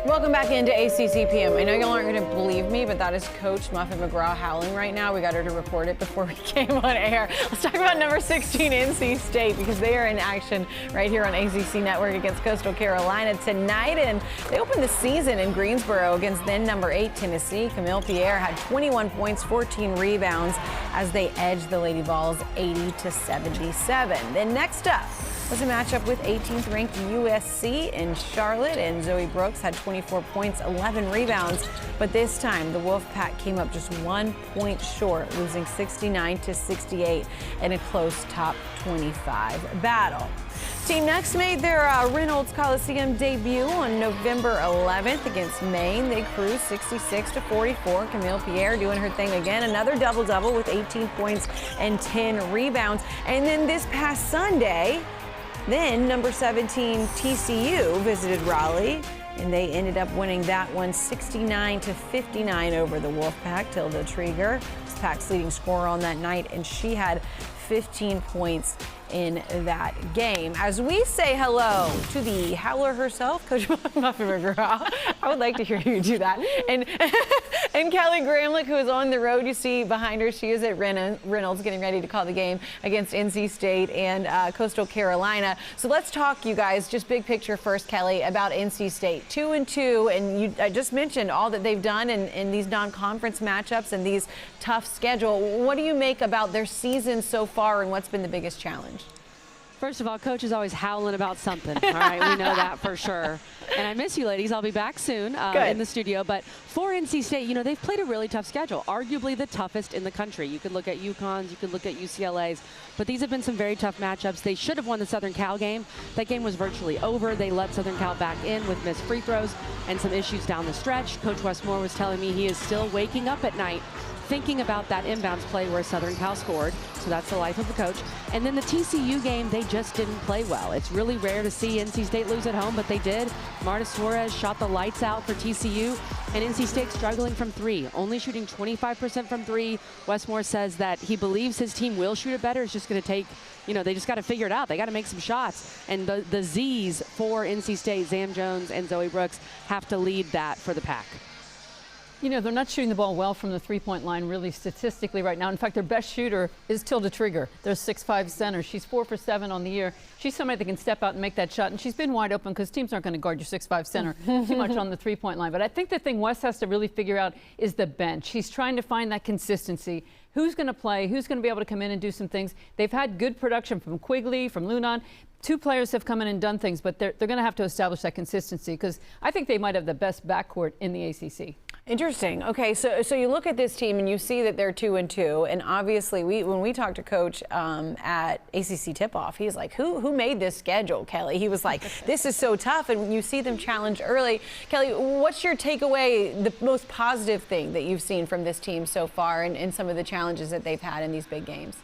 Welcome back into ACC PM. I know y'all aren't going to believe me, but that is Coach Muffet McGraw howling right now. We got her to report it before we came on air. Let's talk about number 16, NC State, because they are in action right here on ACC Network against Coastal Carolina tonight. And they opened the season in Greensboro against then number 8, Tennessee. Camille Pierre had 21 points, 14 rebounds as they edged the Lady Vols 80-77. Then next up was a matchup with 18th ranked USC in Charlotte, and Zoe Brooks had 24 points, 11 rebounds, but this time the Wolfpack came up just 1 point short, losing 69-68 in a close top 25 battle. Team next made their Reynolds Coliseum debut on November 11th against Maine. They cruised 66-44. Camille Pierre doing her thing again, another double-double with 18 points and 10 rebounds. And then this past Sunday, then number 17 TCU visited Raleigh, and they ended up winning that one 69-59 over the Wolfpack. Tilda Trieger was Pack's leading scorer on that night, and she had 15 points in that game. As we say hello to the howler herself, Coach Muffet McGraw. I would like to hear you do that. And Kelly Gramlich, who is on the road. You see behind her, she is at Reynolds getting ready to call the game against NC State and Coastal Carolina. So let's talk, you guys, just big picture first, Kelly, about NC State. 2-2, and I just mentioned all that they've done in these non-conference matchups and these tough schedule. What do you make about their season so far, and what's been the biggest challenge? First of all, Coach is always howling about something. All right, we know that for sure. And I miss you, ladies. I'll be back soon in the studio. But for NC State, you know, they've played a really tough schedule, arguably the toughest in the country. You could look at UConn's, you could look at UCLA's, but these have been some very tough matchups. They should have won the Southern Cal game. That game was virtually over. They let Southern Cal back in with missed free throws and some issues down the stretch. Coach Westmore was telling me he is still waking up at night thinking about that inbounds play where Southern Cal scored. So that's the life of the coach. And then the TCU game, they just didn't play well. It's really rare to see NC State lose at home, but they did. Marta Suarez shot the lights out for TCU, and NC State struggling from three, only shooting 25% from three. Westmore says that he believes his team will shoot it better. It's just going to take, you know, they just got to figure it out. They got to make some shots. And the Z's for NC State, Zam Jones and Zoe Brooks, have to lead that for the Pack. You know, they're not shooting the ball well from the three-point line, really, statistically right now. In fact, their best shooter is Tilda Trieger. Their 6'5" center. She's 4 for 7 on the year. She's somebody that can step out and make that shot, and she's been wide open because teams aren't going to guard your 6'5" center too much on the three-point line. But I think the thing Wes has to really figure out is the bench. He's trying to find that consistency. Who's going to play? Who's going to be able to come in and do some things? They've had good production from Quigley, from Lunan. 2 players have come in and done things, but they're going to have to establish that consistency because I think they might have the best backcourt in the ACC. Interesting. Okay, so you look at this team and you see that they're 2-2, and obviously when we talked to Coach at ACC Tip-Off, he's like, who made this schedule, Kelly? He was like, this is so tough, and you see them challenge early. Kelly, what's your takeaway, the most positive thing that you've seen from this team so far and some of the challenges that they've had in these big games?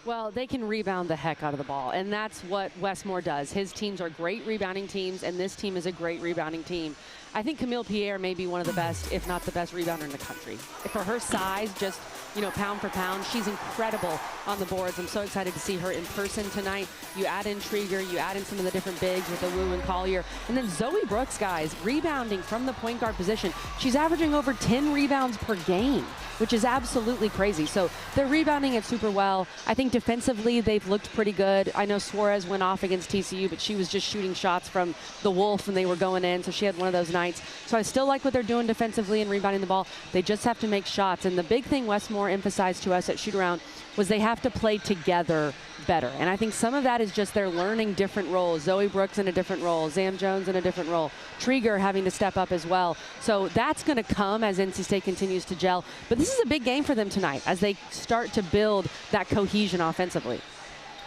Well, they can rebound the heck out of the ball, and that's what Westmore does. His teams are great rebounding teams, and this team is a great rebounding team. I think Camille Pierre may be one of the best, if not the best rebounder in the country. For her size, just, you know, pound for pound, she's incredible on the boards. I'm so excited to see her in person tonight. You add in Trieger, you add in some of the different bigs with the Wu and Collier. And then Zoe Brooks, guys, rebounding from the point guard position. She's averaging over 10 rebounds per game, which is absolutely crazy. So they're rebounding it super well. I think defensively, they've looked pretty good. I know Suarez went off against TCU, but she was just shooting shots from the Wolf when they were going in. So she had one of those nights. So I still like what they're doing defensively and rebounding the ball. They just have to make shots. And the big thing Westmore emphasized to us at shoot-around was they have to play together better. And I think some of that is just they're learning different roles. Zoe Brooks in a different role, Zam Jones in a different role, Trieger having to step up as well. So that's going to come as NC State continues to gel. But this is a big game for them tonight as they start to build that cohesion offensively.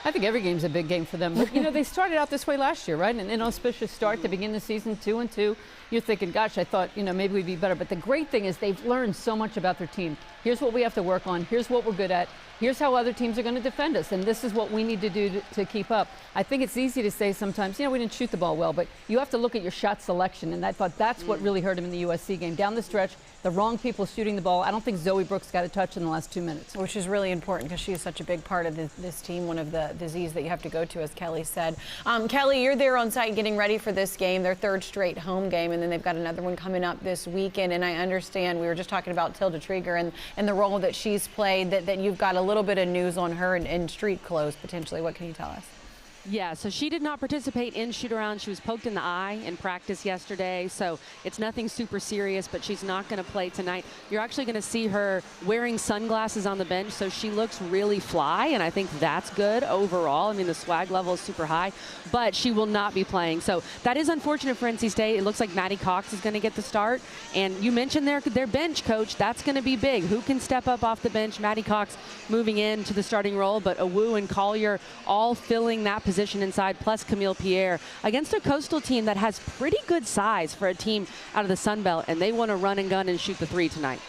I think every game's a big game for them. But, you know, they started out this way last year, right? An inauspicious start to begin the season, 2-2. You're thinking, gosh, I thought, you know, maybe we'd be better. But the great thing is they've learned so much about their team. Here's what we have to work on. Here's what we're good at. here's how other teams are going to defend us, and this is what we need to do to keep up. I think it's easy to say sometimes, we didn't shoot the ball well, but you have to look at your shot selection, and I thought that's what really hurt him in the USC game. Down the stretch, the wrong people shooting the ball. I don't think Zoe Brooks got a touch in the last 2 minutes. Which is really important because she is such a big part of this team, one of the Z's that you have to go to, as Kelly said. Kelly, you're there on site getting ready for this game, their third straight home game, and then they've got another one coming up this weekend. And I understand we were just talking about Tilda Trieger and the role that she's played, that you've got a little bit of news on her in street clothes potentially. What can you tell us? Yeah, so she did not participate in shoot-around. She was poked in the eye in practice yesterday, so it's nothing super serious, but she's not going to play tonight. You're actually going to see her wearing sunglasses on the bench, so she looks really fly, and I think that's good overall. I mean, the swag level is super high, but she will not be playing. So that is unfortunate for NC State. It looks like Maddie Cox is going to get the start, and you mentioned their bench, Coach. That's going to be big. Who can step up off the bench? Maddie Cox moving into the starting role, but Awu and Collier all filling that position inside, plus Camille Pierre against a Coastal team that has pretty good size for a team out of the Sun Belt, and they want to run and gun and shoot the three tonight.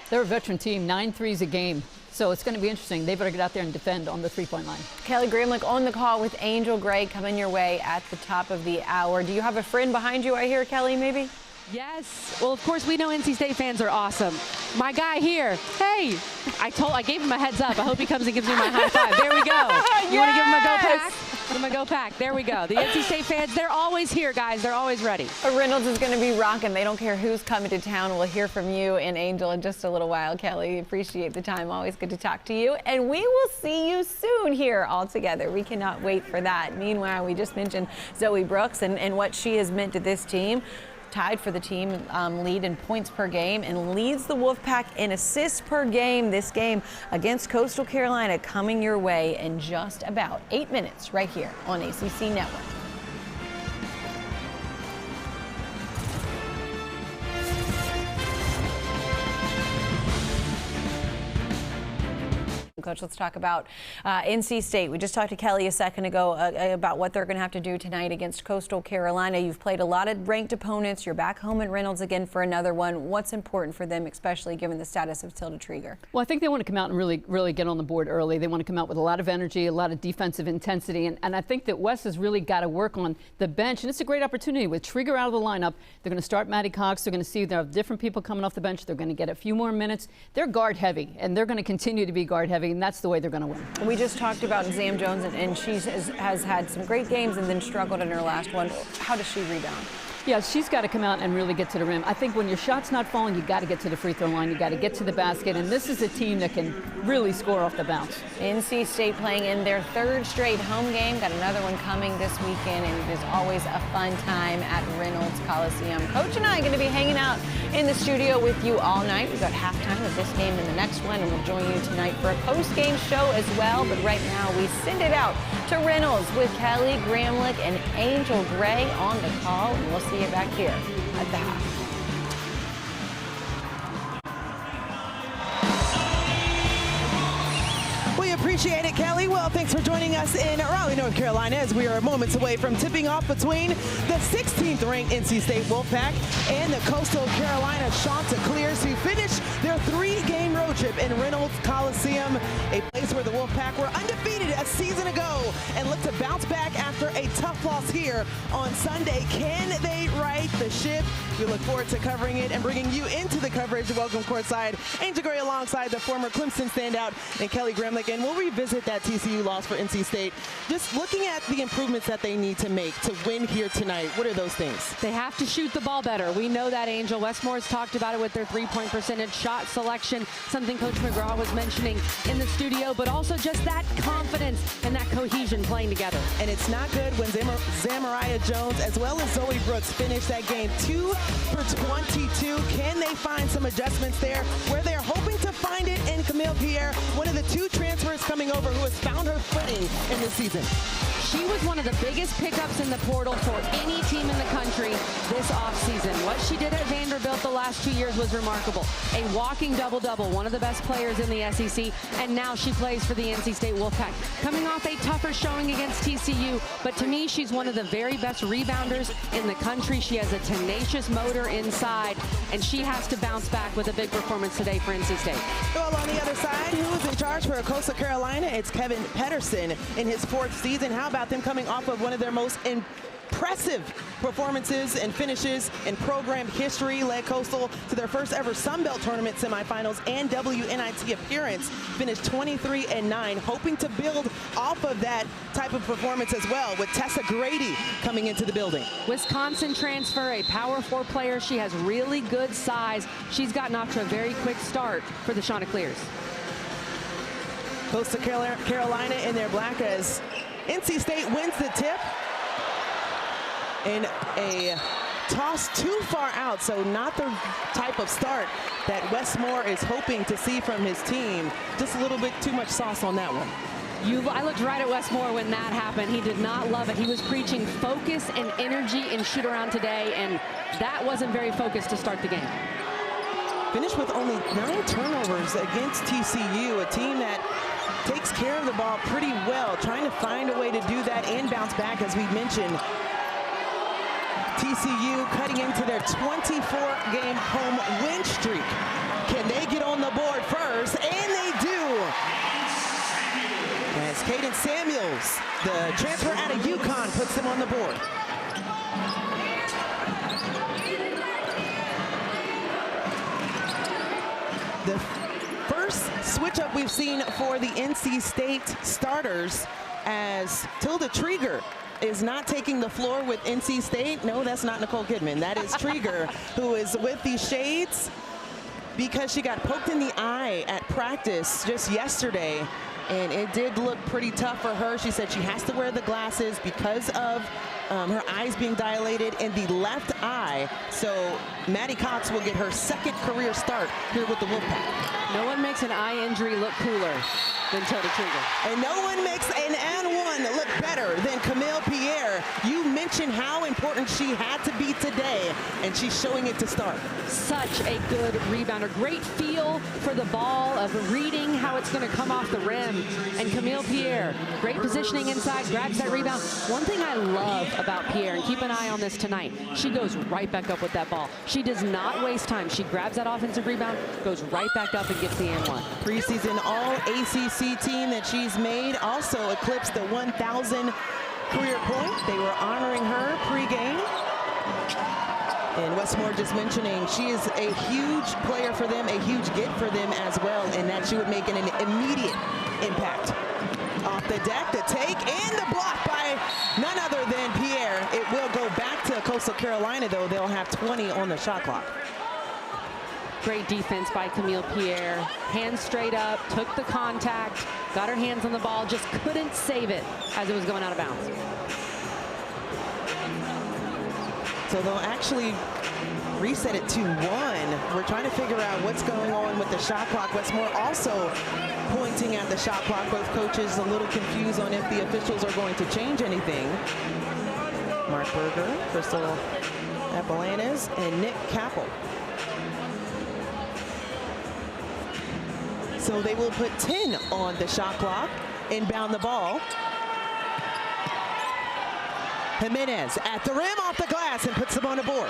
They're a veteran team, 9 threes a game. So it's going to be interesting. They better get out there and defend on the three-point line. Kelly Gramlich on the call with Angel Gray coming your way at the top of the hour. Do you have a friend behind you, I hear, Kelly, maybe? Yes. Well, of course, we know NC State fans are awesome. My guy here, hey, I gave him a heads up. I hope he comes and gives me my high five. There we go. You want to give him a go pack? Give him a go pack. There we go. The NC State fans, they're always here, guys. They're always ready. Reynolds is going to be rocking. They don't care who's coming to town. We'll hear from you and Angel in just a little while, Kelly. Appreciate the time. Always good to talk to you. And we will see you soon here all together. We cannot wait for that. Meanwhile, we just mentioned Zoe Brooks and what she has meant to this team. Tied for the team lead in points per game and leads the Wolfpack in assists per game. This game against Coastal Carolina coming your way in just about 8 minutes right here on ACC Network. Coach, let's talk about NC State. We just talked to Kelly a second ago about what they're going to have to do tonight against Coastal Carolina. You've played a lot of ranked opponents. You're back home at Reynolds again for another one. What's important for them, especially given the status of Tilda Trieger? Well, I think they want to come out and really get on the board early. They want to come out with a lot of energy, a lot of defensive intensity. And I think that Wes has really got to work on the bench. And it's a great opportunity. With Trieger out of the lineup, they're going to start Maddie Cox. They're going to see there are different people coming off the bench. They're going to get a few more minutes. They're guard heavy, and they're going to continue to be guard heavy. And that's the way they're going to win. We just talked about Zam Jones, and she has had some great games and then struggled in her last one. How does she rebound? Yeah, she's got to come out and really get to the rim. I think when your shot's not falling, you got to get to the free throw line. You got to get to the basket, and this is a team that can really score off the bounce. NC State playing in their third straight home game. Got another one coming this weekend, and it is always a fun time at Reynolds Coliseum. Coach and I are going to be hanging out in the studio with you all night. We've got halftime of this game and the next one, and we'll join you tonight for a post-game show as well. But right now, we send it out to Reynolds with Kelly Gramlich and Angel Gray on the call, and we'll see you back here at the half. We appreciate it, Kelly. Well, thanks for joining us in Raleigh, North Carolina, as we are moments away from tipping off between the 16th ranked NC State Wolfpack and the Coastal Carolina Chanticleers, who finished their 3-game road trip in Reynolds Coliseum, a place where the Wolfpack were undefeated a season ago and look to bounce back after a tough loss here on Sunday. Can they right the ship? We look forward to covering it and bringing you into the coverage. Welcome courtside, Angel Gray alongside the former Clemson standout and Kelly Gramlich. And we'll revisit that TCU loss for NC State. Just looking at the improvements that they need to make to win here tonight, what are those things? They have to shoot the ball better. We know that, Angel. Westmore's talked about it with their three-point percentage, shot selection, something Coach McGraw was mentioning in the studio, but also just that confidence and that cohesion playing together. And it's not good when Zamaria Jones as well as Zoe Brooks finish that game 2 for 22. Can they find some adjustments there where they're hoping to find it in Camille Pierre, one of the 2 transfers coming over who has found her footing in this season? She was one of the biggest pickups in the portal for any team in the country this offseason. What she did at Vanderbilt the last 2 years was remarkable. A walking double-double, one of the best players in the SEC, and now she plays for the NC State Wolfpack. Coming off a tougher showing against TCU, but to me, she's one of the very best rebounders in the country. She has a tenacious motor inside, and she has to bounce back with a big performance today for NC State. Well, on the other side, who is in charge for Coastal Carolina? It's Kevin Pedersen in his 4th season. How about them coming off of one of their most impressive performances and finishes in program history? Led Coastal to their first ever Sun Belt Tournament semifinals and WNIT appearance. Finished 23-9, hoping to build off of that type of performance as well, with Tessa Grady coming into the building. Wisconsin transfer, a Power 4 player. She has really good size. She's gotten off to a very quick start for the Chanticleers. Coastal Carolina in their black as NC State wins the tip in a toss too far out, so not the type of start that Westmore is hoping to see from his team. Just a little bit too much sauce on that one. I looked right at Westmore when that happened. He did not love it. He was preaching focus and energy in shoot around today, and that wasn't very focused to start the game. Finished with only 9 turnovers against TCU, a team that takes care of the ball pretty well, trying to find a way to do that and bounce back, as we mentioned. TCU cutting into their 24-game home win streak. Can they get on the board first? And they do. As Caden Samuels, the transfer out of UConn, puts them on the board. The first switch up we've seen for the NC State starters, as Tilda Trieger is not taking the floor with NC State. No, that's not Nicole Kidman. That is Trieger, who is with the Shades because she got poked in the eye at practice just yesterday, and it did look pretty tough for her. She said she has to wear the glasses because of her eyes being dilated in the left eye. So Maddie Cox will get her 2nd career start here with the Wolfpack. No one makes an eye injury look cooler than Tilda Trieger. And no one makes an and one look better than Camille Pierre. You mentioned how important she had to be today, and she's showing it to start. Such a good rebounder. Great feel for the ball, of reading how it's going to come off the rim. And Camille Pierre, great positioning inside, grabs that rebound. One thing I love about Pierre, and keep an eye on this tonight, she goes right back up with that ball. She does not waste time. She grabs that offensive rebound, goes right back up and gets the and one. Preseason All-ACC team that she's made also eclipsed the 1,000 career point. They were honoring her pregame. And Westmore just mentioning she is a huge player for them, a huge get for them as well, and that she would make an immediate impact. Off the deck, the take, and the block by none other than Pierre. It will go back to Coastal Carolina, though. They'll have 20 on the shot clock. Great defense by Camille Pierre. Hands straight up, took the contact, got her hands on the ball, just couldn't save it as it was going out of bounds. So they'll actually reset it to 1. We're trying to figure out what's going on with the shot clock. Westmore also pointing at the shot clock. Both coaches a little confused on if the officials are going to change anything. Mark Berger, Crystal Apalanes, and Nick Capel. So they will put 10 on the shot clock, inbound the ball. Jimenez at the rim, off the glass, and puts them on the board.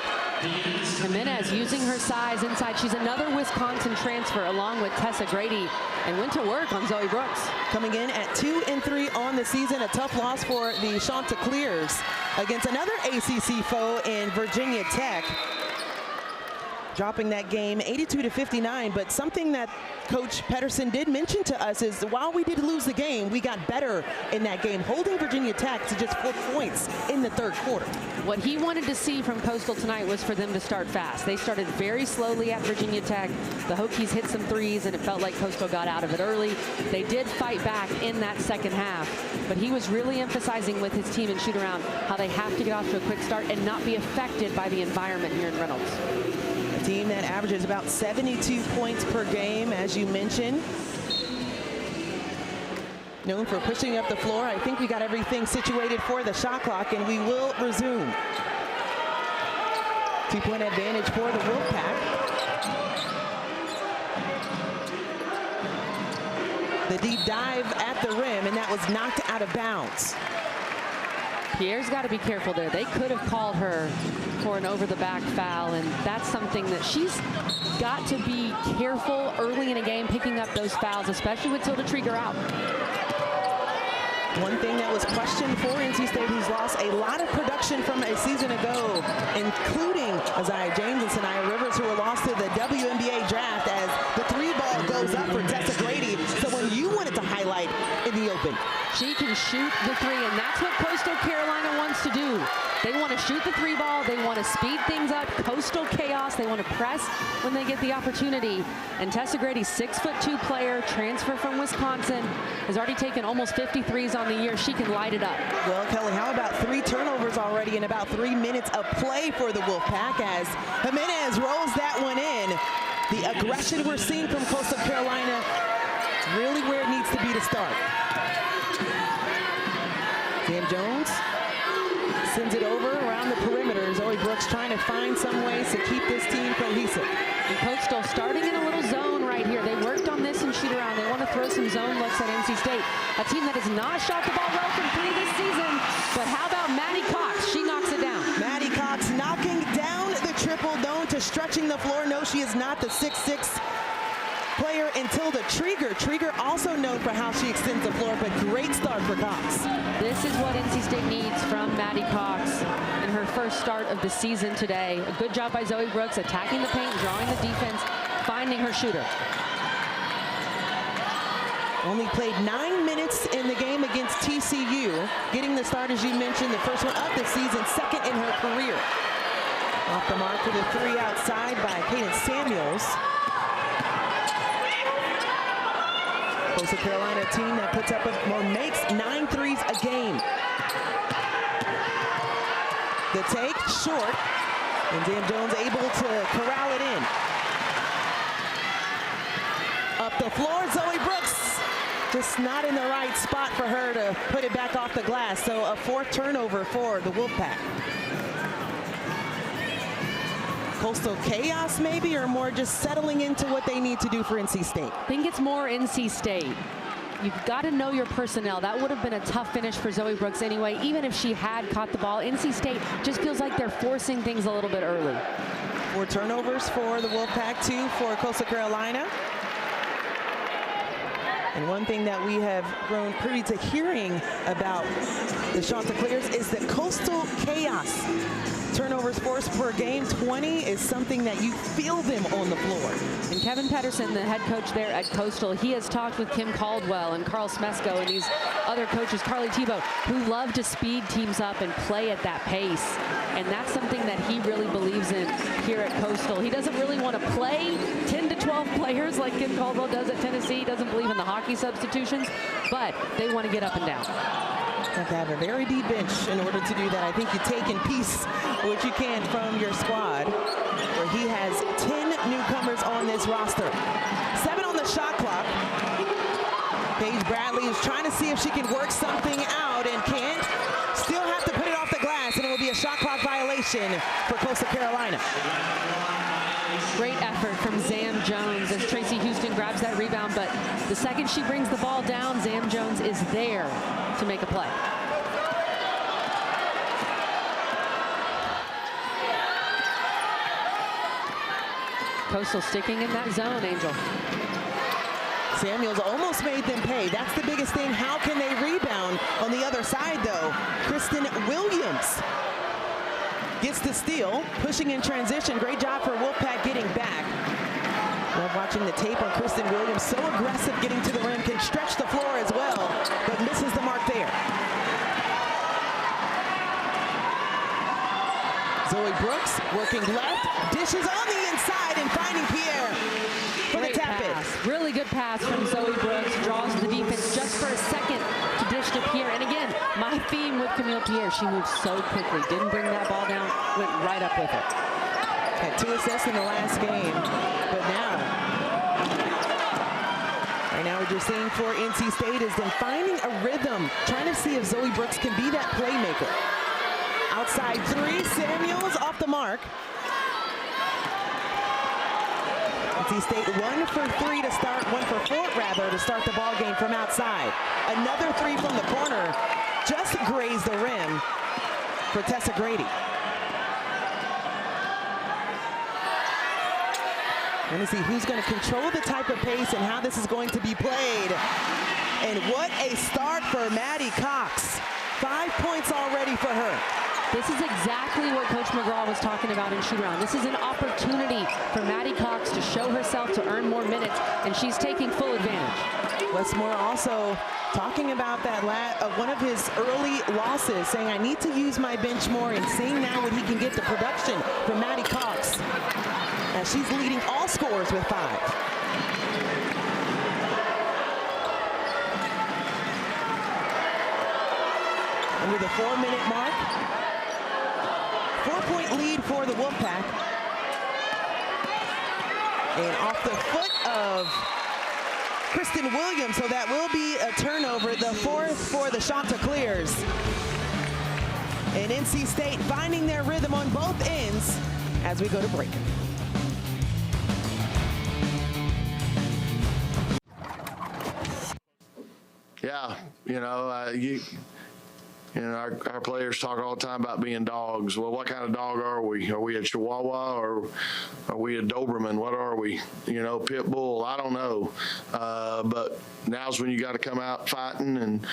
Jimenez using her size inside. She's another Wisconsin transfer along with Tessa Grady, and went to work on Zoe Brooks. Coming in at 2-3 on the season. A tough loss for the Chanticleers against another ACC foe in Virginia Tech. Dropping that game 82-59, but something that Coach Pedersen did mention to us is while we did lose the game, we got better in that game, holding Virginia Tech to just 4 points in the third quarter. What he wanted to see from Coastal tonight was for them to start fast. They started very slowly at Virginia Tech. The Hokies hit some threes, and it felt like Coastal got out of it early. They did fight back in that second half, but he was really emphasizing with his team and shoot around how they have to get off to a quick start and not be affected by the environment here in Reynolds. A team that averages about 72 points per game, as you mentioned. known for pushing up the floor. I think we got everything situated for the shot clock, and we will resume. 2-point advantage for the Wolfpack. The deep dive at the rim, and that was knocked out of bounds. Pierre's got to be careful there. They could have called her for an over-the-back foul, and that's something that she's got to be careful early in a game picking up those fouls, especially with Tilda Trieger out. One thing that was questioned for NC State, who's lost a lot of production from a season ago, including Isaiah James and Sanaya Rivers, who were lost to the WNBA draft, as the 3-ball goes up for Tessa Grady. Someone you wanted to highlight in the open. She can shoot the 3, and that's what Coastal Carolina wants to do. They want to shoot the 3-ball. They want to speed things up. Coastal chaos. They want to press when they get the opportunity. And Tessa Grady, 6'2" player, transfer from Wisconsin, has already taken almost 50 threes on the year. She can light it up. Well, Kelly, how about 3 turnovers already in about 3 minutes of play for the Wolfpack as Jimenez rolls that one in. The aggression we're seeing from Coastal Carolina, really where it needs to be to start. Sam Jones sends it over around the perimeter. Zoe Brooks trying to find some ways to keep this team cohesive. And Coastal starting in a little zone right here. They worked on this and shoot around. They want to throw some zone looks at NC State. A team that has not shot the ball well from 3 this season. But how about Maddie Cox? She knocks it down. Maddie Cox knocking down the triple, known to stretching the floor. No, she is not the 6'6" player until the Trieger. Trieger also known for how she extends the floor, but great start for Cox. This is what NC State needs from Maddie Cox in her first start of the season today. A good job by Zoe Brooks, attacking the paint, drawing the defense, finding her shooter. Only played 9 minutes in the game against TCU, getting the start, as you mentioned, the first one of the season, second in her career. Off the mark for the 3 outside by Cadence Samuels. Coastal Carolina team that puts up or makes 9 threes a game. The take short, and Dan Jones able to corral it in. Up the floor, Zoe Brooks, just not in the right spot for her to put it back off the glass. So a 4th turnover for the Wolfpack. Coastal chaos maybe, or more just settling into what they need to do for NC State? I think it's more NC State. You've got to know your personnel. That would have been a tough finish for Zoe Brooks anyway, even if she had caught the ball. NC State just feels like they're forcing things a little bit early. 4 turnovers for the Wolfpack, 2 for Coastal Carolina. And one thing that we have grown privy to hearing about the Chanticleers is the Coastal chaos. Turnovers forced per game, 20, is something that you feel them on the floor. And Kevin Pedersen, the head coach there at Coastal, he has talked with Kim Caldwell and Carl Smesko and these other coaches, Carly Tebow, who love to speed teams up and play at that pace. And that's something that he really believes in here at Coastal. He doesn't really want to play 10 to 12 players like Kim Caldwell does at Tennessee. He doesn't believe in the hockey substitutions, but they want to get up and down. You have to have a very deep bench in order to do that. I think you take in piece what you can from your squad, where he has 10 newcomers on this roster. 7 on the shot clock. Paige Bradley is trying to see if she can work something out and can't. Still have to put it off the glass, and it will be a shot clock violation for Coastal Carolina. Great effort from Zam Jones as Tracy Houston grabs that rebound, but the second she brings the ball down, Zam Jones is there to make a play. Coastal sticking in that zone, Angel. Samuels almost made them pay. That's the biggest thing. How can they rebound? On the other side, though, Kristen Williams gets the steal, pushing in transition. Great job for Wolfpack getting back. Love watching the tape on Kristen Williams. So aggressive getting to the rim, can stretch the floor as well, but misses the mark there. Zoe Brooks working left, dishes on the inside and finding Pierre for the tap-in. Really good pass from Zoe Brooks, draws the defense just for a second to dish to Pierre. And again, my theme with Camille Pierre, she moved so quickly, didn't bring that ball down, went right up with it. Had 2 assists in the last game, but now Right now what you're seeing for NC State is them finding a rhythm, trying to see if Zoe Brooks can be that playmaker. Outside three, Samuels off the mark. NC State 1 for 3 to start, 1 for 4 rather, to start the ball game from outside. Another three from the corner, just grazed the rim for Tessa Grady. Let me see who's going to control the type of pace and how this is going to be played. And what a start for Maddie Cox. 5 points already for her. This is exactly what Coach McGraw was talking about in shoot-around. This is an opportunity for Maddie Cox to show herself, to earn more minutes, and she's taking full advantage. Westmore also talking about that one of his early losses, saying I need to use my bench more, and seeing now what he can get the production from Maddie Cox, as she's leading all scorers with 5. Under the 4-minute mark. 4-point lead for the Wolfpack. And off the foot of Kristen Williams, so that will be a turnover, the 4th for the Chanticleers. And NC State finding their rhythm on both ends as we go to break. Yeah, our players talk all the time about being dogs. Well, what kind of dog are we? Are we a Chihuahua or are we a Doberman? What are we? Pit bull? I don't know. But now's when you got to come out fighting. And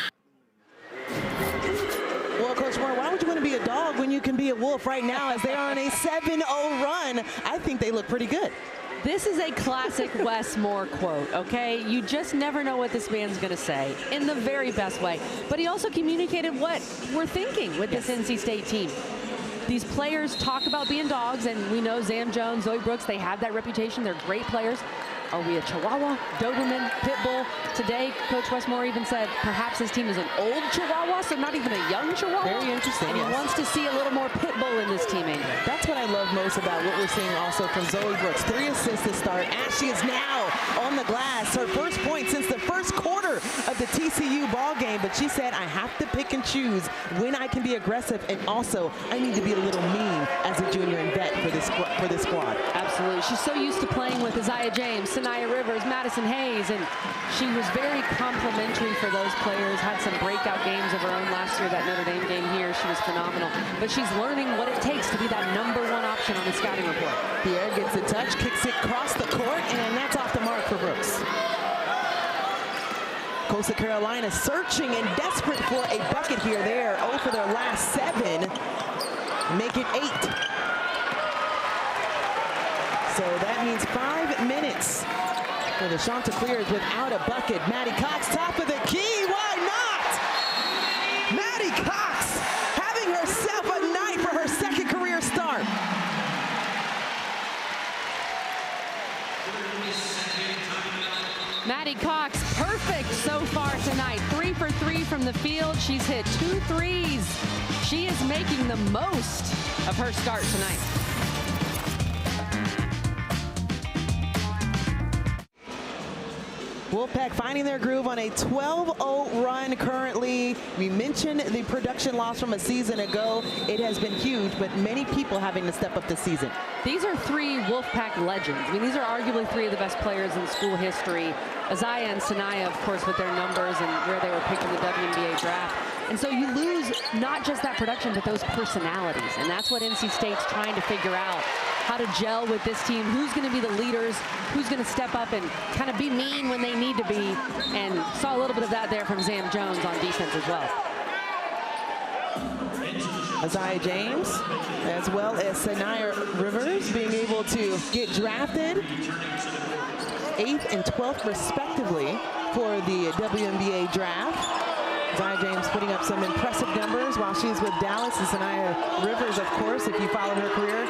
well, Coach Moore, why would you want to be a dog when you can be a wolf right now as they're on a 7-0 run? I think they look pretty good. This is a classic Wes Moore quote, okay? You just never know what this man's going to say in the very best way. But he also communicated what we're thinking with this NC State team. These players talk about being dogs, and we know Zam Jones, Zoe Brooks, they have that reputation. They're great players. Are we a Chihuahua, Doberman, Pit Bull? Today, Coach Westmore even said perhaps his team is an old Chihuahua, so not even a young Chihuahua. Very interesting. And he wants to see a little more Pit Bull in this team, Amy. That's what I love most about what we're seeing also from Zoe Brooks. 3 assists to start, as she is now on the glass. Her first point since the first quarter of the TCU ball game. But she said, I have to pick and choose when I can be aggressive, and also I need to be a little mean as a junior and vet for this squad. Absolutely. She's so used to playing with Isaiah James, Sanaya Rivers, Madison Hayes, and she was very complimentary for those players. Had some breakout games of her own last year. That Notre Dame game here, she was phenomenal. But she's learning what it takes to be that #1 option on the scouting report. Pierre gets a touch, kicks it across the court, and that's off the mark for Brooks. Coastal Carolina searching and desperate for a bucket here. They are 0 for their last 7. Make it 8. So that means 5 minutes for the Chanticleers without a bucket. Maddie Cox, top of the key. Why not? Maddie Cox having herself a night for her 2nd career start. Maddie Cox, perfect so far tonight. 3 for 3 from the field. She's hit 2 threes. She is making the most of her start tonight. Wolfpack finding their groove on a 12-0 run currently. We mentioned the production loss from a season ago. It has been huge, but many people having to step up this season. These are 3 Wolfpack legends. I mean, these are arguably 3 of the best players in school history. Isaiah and Sanaya, of course, with their numbers and where they were picked in the WNBA draft. And so you lose not just that production, but those personalities. And that's what NC State's trying to figure out. How to gel with this team, who's going to be the leaders, who's going to step up and kind of be mean when they need to be, and saw a little bit of that there from Zam Jones on defense as well. Isaiah James, as well as Sanaya Rivers, being able to get drafted 8th and 12th respectively for the WNBA draft. Isaiah James putting up some impressive numbers while she's with Dallas, and Sanaya Rivers, of course, if you followed her career.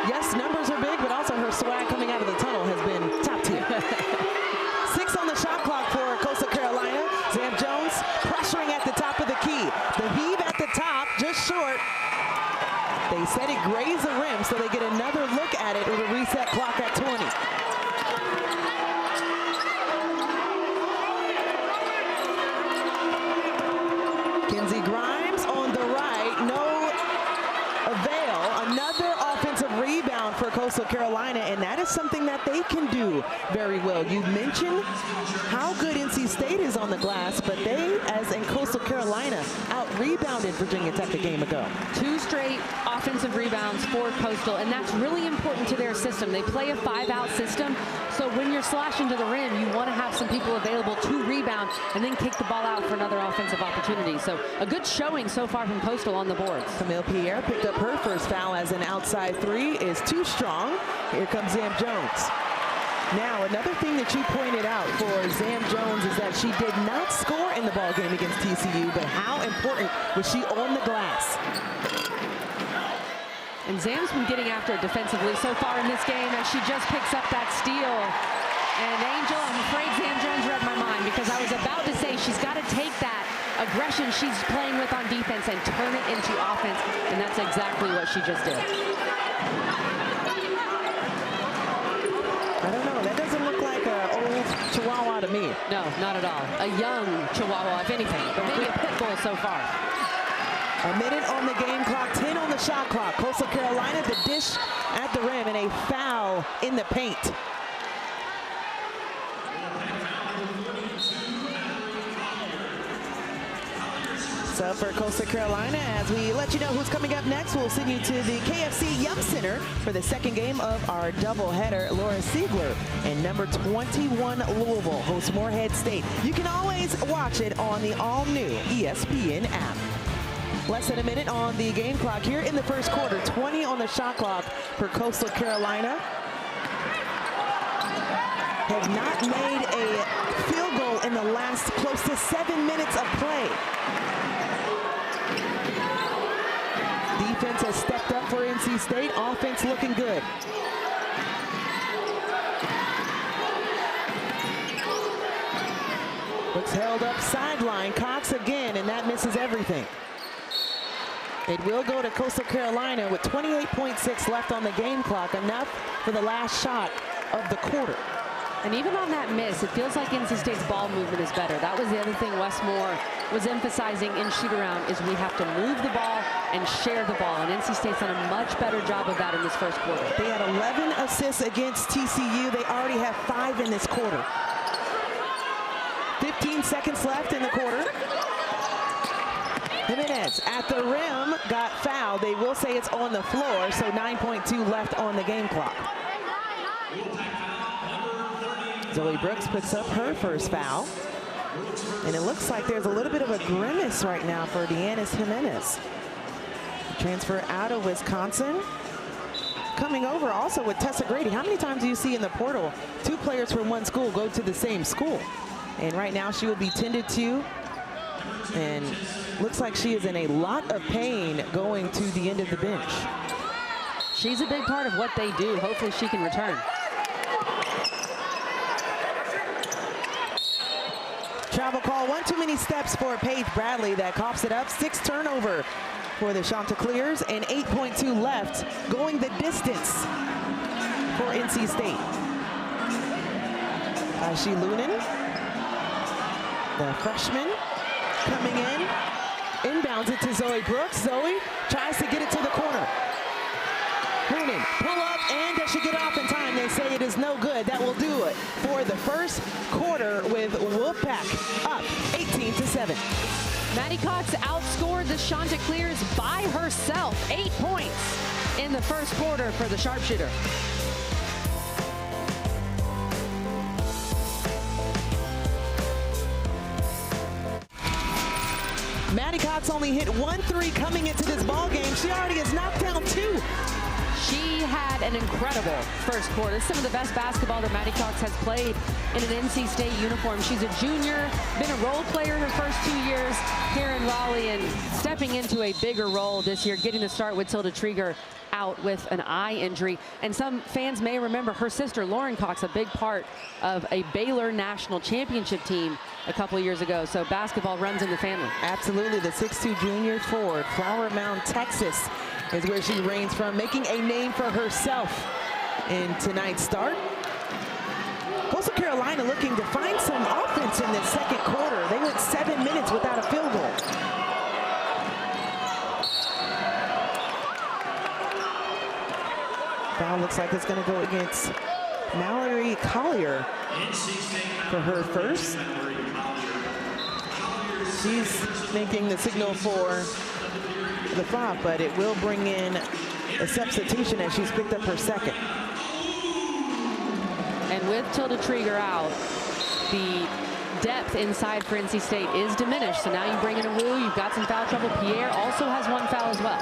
Yes, numbers are big, but also her swag coming out of the tunnel has been top tier. 6 on the shot clock for Coastal Carolina. Zam Jones pressuring at the top of the key. The heave at the top, just short. They said it grazed the rim, so they get another look at it with a reset clock at 20. for Coastal Carolina, and that is something that they can do very well. You mentioned how good NC State is on the glass, but they, as in Coastal Carolina, out-rebounded Virginia Tech a game ago. 2 straight offensive rebounds for Coastal, and that's really important to their system. They play a 5-out system, so when you're slashing to the rim, you want to have some people available to rebound and then kick the ball out for another offensive opportunity. So a good showing so far from Coastal on the boards. Camille Pierre picked up her first foul as an outside 3 is too strong. Here comes Zam Jones. Now, another thing that you pointed out for Zam Jones is that she did not score in the ball game against TCU, but how important was she on the glass? And Zam's been getting after it defensively so far in this game as she just picks up that steal. And Angel, I'm afraid Zam Jones read my mind, because I was about to say she's got to take that aggression she's playing with on defense and turn it into offense, and that's exactly what she just did. I don't know, that doesn't look like an old Chihuahua to me. No, not at all. A young Chihuahua, if anything, but maybe a pit bull so far. A minute on the game clock, 10 on the shot clock. Coastal Carolina, the dish at the rim, and a foul in the paint. So for Coastal Carolina, as we let you know who's coming up next, we'll send you to the KFC Yum Center for the second game of our doubleheader. Laura Siegler and number 21 Louisville hosts Morehead State. You can always watch it on the all-new ESPN app. Less than a minute on the game clock here in the first quarter. 20 on the shot clock for Coastal Carolina. Have not made a field goal in the last close to 7 minutes of play. Defense has stepped up for NC State. Offense looking good. Looks held up sideline. Cox again, and that misses everything. It will go to Coastal Carolina with 28.6 left on the game clock, enough for the last shot of the quarter. And even on that miss, it feels like NC State's ball movement is better. That was the other thing Westmore was emphasizing in shoot-around, is we have to move the ball and share the ball. And NC State's done a much better job of that in this first quarter. They had 11 assists against TCU. They already have 5 in this quarter. 15 seconds left in the quarter. Jimenez at the rim got fouled. They will say it's on the floor, so 9.2 left on the game clock. Zoe Brooks picks up her first foul. And it looks like there's a little bit of a grimace right now for Deannis Jimenez. Transfer out of Wisconsin. Coming over also with Tessa Grady. How many times do you see in the portal 2 players from one school go to the same school? And right now she will be tended to. And looks like she is in a lot of pain going to the end of the bench. She's a big part of what they do. Hopefully she can return. Travel call, one too many steps for Paige Bradley. That coughs it up. 6 turnover for the Chanticleers and 8.2 left, going the distance for NC State. Aishi Lunin, the freshman, coming in. Inbounds it to Zoe Brooks. Zoe tries to get it to the corner. Lunin, pull up, and does she get off in time? They say it is no good. That will do it for the first quarter, with Wolfpack up 18-7. Maddie Cox outscored the Chanticleers by herself. 8 points in the first quarter for the sharpshooter. Maddie Cox only hit 1 3 coming into this ball game. She already has knocked down 2. She had an incredible first quarter. Some of the best basketball that Maddie Cox has played in an NC State uniform. She's a junior, been a role player her first 2 years here in Raleigh, and stepping into a bigger role this year, getting to start with Tilda Trieger out with an eye injury. And some fans may remember her sister, Lauren Cox, a big part of a Baylor national championship team a couple years ago. So basketball runs in the family. Absolutely, the 6'2" junior forward. Flower Mound, Texas is where she reigns from, making a name for herself in tonight's start. Coastal Carolina looking to find some offense in this second quarter. They went 7 minutes without a field goal. Foul looks like it's going to go against Mallory Collier for her first. She's making the signal for the foul, but it will bring in a substitution as she's picked up her second. And with Tilda Trieger out, the depth inside for NC State is diminished. So now you bring in a Wu, you've got some foul trouble. Pierre also has one foul as well.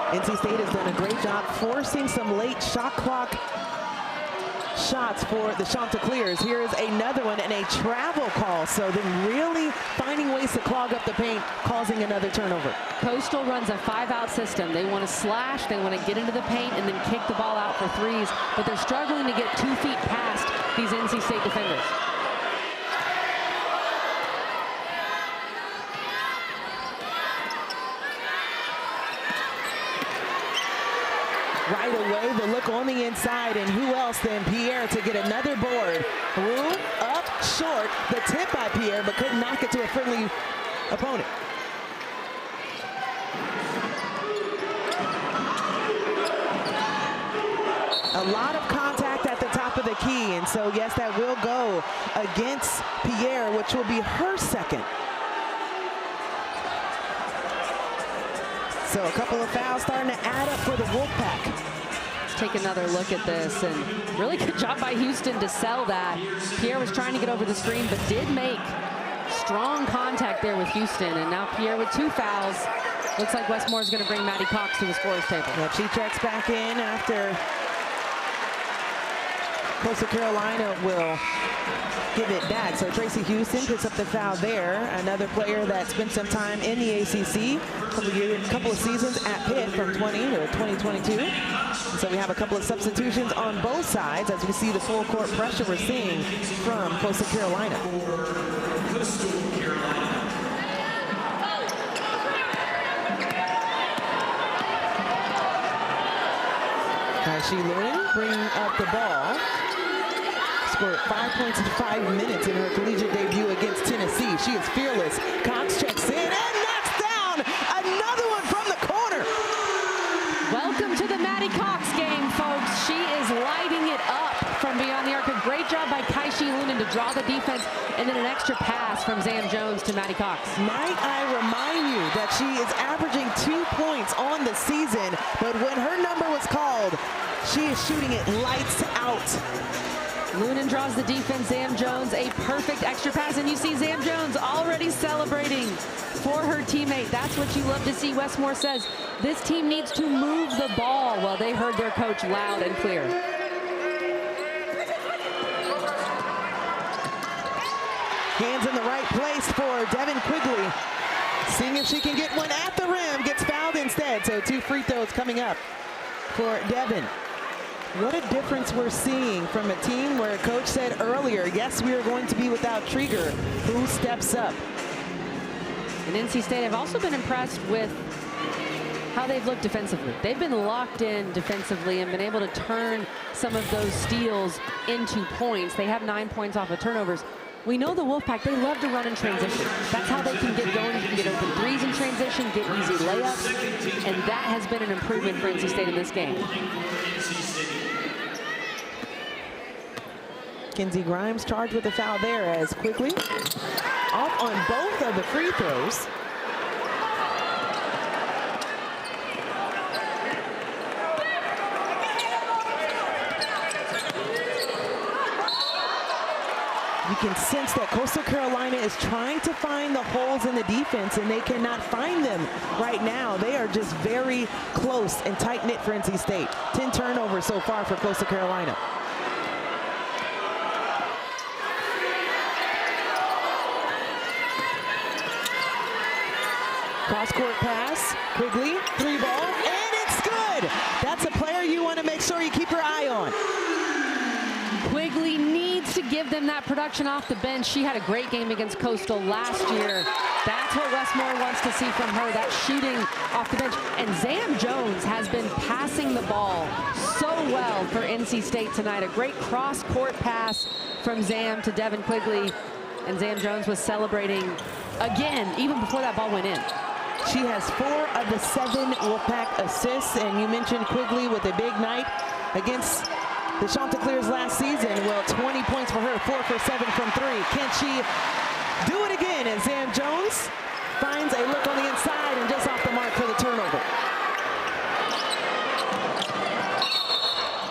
NC State has done a great job forcing some late shot clock shots for the Chanticleers. Here is another one and a travel call. So then really finding ways to clog up the paint, causing another turnover. Coastal runs a 5-out system. They want to slash, they want to get into the paint and then kick the ball out for threes, but they're struggling to get 2 feet past these NC State defenders. Right away, the look on the inside, and who else than Pierre to get another board. Wu up short, the tip by Pierre, but couldn't knock it to a friendly opponent. A lot of contact at the top of the key, and so yes, that will go against Pierre, which will be her second. So a couple of fouls starting to add up for the Wolfpack. Let's take another look at this, and really good job by Houston to sell that. Pierre was trying to get over the screen, but did make strong contact there with Houston, and now Pierre with 2 fouls. Looks like Westmore is going to bring Maddie Cox to the scorer's table. Yep, she checks back in after Coastal Carolina will give it back. So Tracy Houston picks up the foul there. Another player that spent some time in the ACC, couple of seasons at Pitt from 20 to 2022. So we have a couple of substitutions on both sides as we see the full court pressure we're seeing from Coastal Carolina. She Lewin bringing up the ball. Scored 5 points in 5 minutes in her collegiate debut against Tennessee. She is fearless. Cox checks in and knocks down another one from the corner. Welcome to the Maddie Cox game, folks. She is lighting it up from beyond the arc. A great job by Kaishi Lunin to draw the defense, and then an extra pass from Zam Jones to Maddie Cox. Might I remind you that she is averaging 2 points on the season, but when her number was called, she is shooting it lights out. Lunin draws the defense. Zam Jones, a perfect extra pass, and you see Zam Jones already celebrating for her teammate. That's what you love to see. Westmore says this team needs to move the ball. Well, they heard their coach loud and clear. Hands in the right place for Devin Quigley. Seeing if she can get one at the rim, gets fouled instead. So 2 free throws coming up for Devin. What a difference we're seeing from a team where coach said earlier, yes, we are going to be without Trieger. Who steps up? And NC State have also been impressed with how they've looked defensively. They've been locked in defensively and been able to turn some of those steals into points. They have 9 points off of turnovers. We know the Wolfpack, they love to run in transition. That's how they can get going. You can get open threes in transition, get easy layups, and that has been an improvement for NC State in this game. Kinsey Grimes charged with a foul there as Quigley off on both of the free throws. You can sense that Coastal Carolina is trying to find the holes in the defense, and they cannot find them right now. They are just very close and tight-knit for NC State. 10 turnovers so far for Coastal Carolina. Cross-court pass, Quigley, 3-ball, and it's good! That's a player you want to make sure you keep your eye on. Quigley needs to give them that production off the bench. She had a great game against Coastal last year. That's what Westmore wants to see from her, that shooting off the bench. And Zam Jones has been passing the ball so well for NC State tonight. A great cross-court pass from Zam to Devin Quigley. And Zam Jones was celebrating again, even before that ball went in. She has 4 of the 7 Wolfpack assists, and you mentioned Quigley with a big night against the Chanticleers last season. Well, 20 points for her, 4 for 7 from 3. Can she do it again? And Zam Jones finds a look on the inside and just off the mark for the turnover.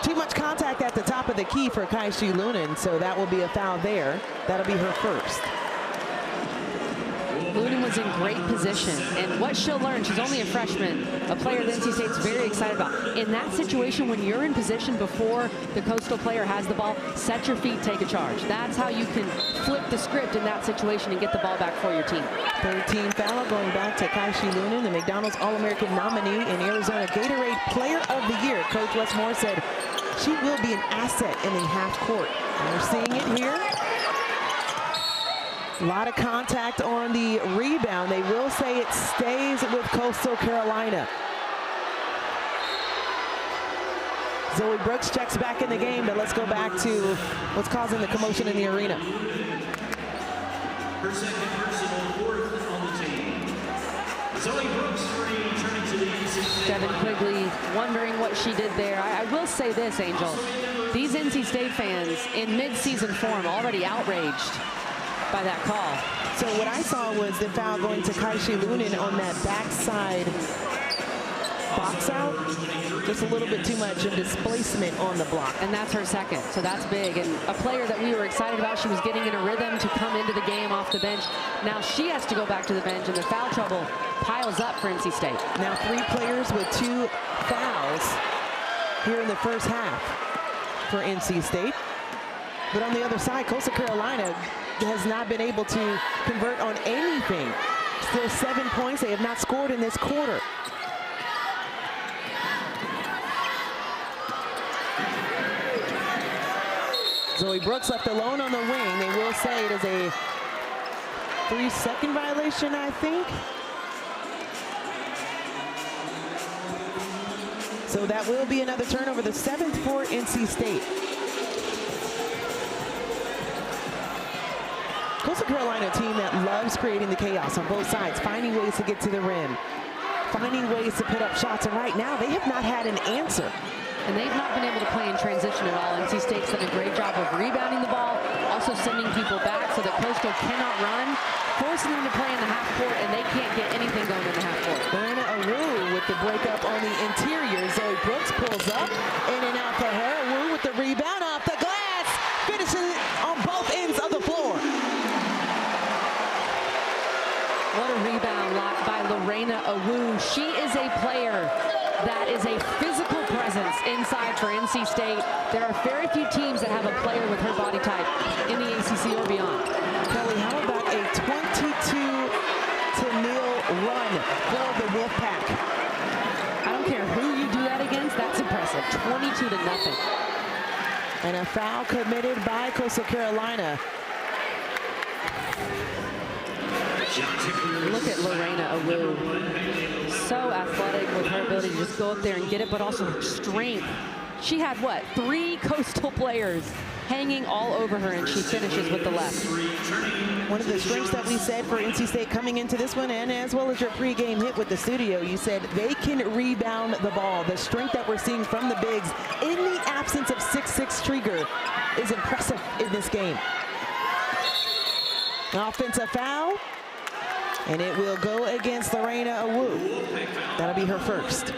Too much contact at the top of the key for Kaishi Lunan, so that will be a foul there. That'll be her first. Lunan was in great position, and what she'll learn, she's only a freshman, a player that NC State's very excited about. In that situation, when you're in position before the Coastal player has the ball, set your feet, take a charge. That's how you can flip the script in that situation and get the ball back for your team. 13 foul going back to Kaishi Lunan, the McDonald's All-American nominee and Arizona Gatorade Player of the Year. Coach Westmore said she will be an asset in the half court. And we're seeing it here. A lot of contact on the rebound. They will say it stays with Coastal Carolina. Zoe Brooks checks back in the game, but let's go back to what's causing the commotion in the arena. Her second personal fourth on the team. Zoe Brooks returning to the NC State. Devin Quigley wondering what she did there. I will say this, Angel. These NC State fans in mid-season form already outraged by that call. So what I saw was the foul going to Kaishi Lunan on that backside box out. Just a little bit too much in displacement on the block. And that's her second, so that's big. And a player that we were excited about, she was getting in a rhythm to come into the game off the bench. Now she has to go back to the bench, and the foul trouble piles up for NC State. Now 3 players with 2 fouls here in the first half for NC State. But on the other side, Coastal Carolina has not been able to convert on anything. Still 7 points. They have not scored in this quarter. Zoe Brooks left alone on the wing. They will say it is a 3-second violation, I think. So that will be another turnover, the 7th for NC State. Coastal Carolina, a team that loves creating the chaos on both sides, finding ways to get to the rim, finding ways to put up shots, and right now they have not had an answer. And they've not been able to play in transition at all. NC State's done a great job of rebounding the ball, also sending people back so that Coastal cannot run, forcing them to play in the half court, and they can't get anything going in the half court. Reynolds with the breakup on the interior. Zoe Brooks pulls up, in and out for her. Wu with the rebound off the glass, finishing on both ends of the floor. What a rebound by Lorena Awu. She is a player that is a physical presence inside for NC State. There are very few teams that have a player with her body type in the ACC or beyond. Kelly, how about a 22-0 run for the Wolfpack? I don't care who you do that against, that's impressive. 22-0. And a foul committed by Coastal Carolina. Look at Lorena Awu. So athletic with her ability to just go up there and get it, but also strength. She had, what, 3 Coastal players hanging all over her, and she finishes with the left. One of the strengths that we said for NC State coming into this one, and as well as your pregame hit with the studio, you said they can rebound the ball. The strength that we're seeing from the bigs in the absence of 6'6" Trigger is impressive in this game. Offensive foul. And it will go against Lorena Awu. That'll be her first.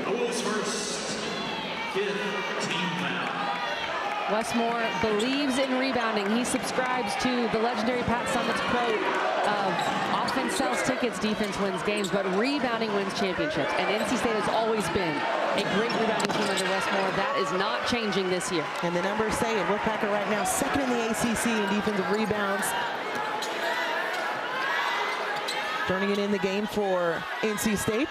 Awu's first, 5th team foul. Westmore believes in rebounding. He subscribes to the legendary Pat Summitt's quote of offense sells tickets, defense wins games, but rebounding wins championships. And NC State has always been a great rebounding team under Westmore. That is not changing this year. And the numbers say it. Wolfpack are right now 2nd in the ACC in defensive rebounds. Turning it in the game for NC State.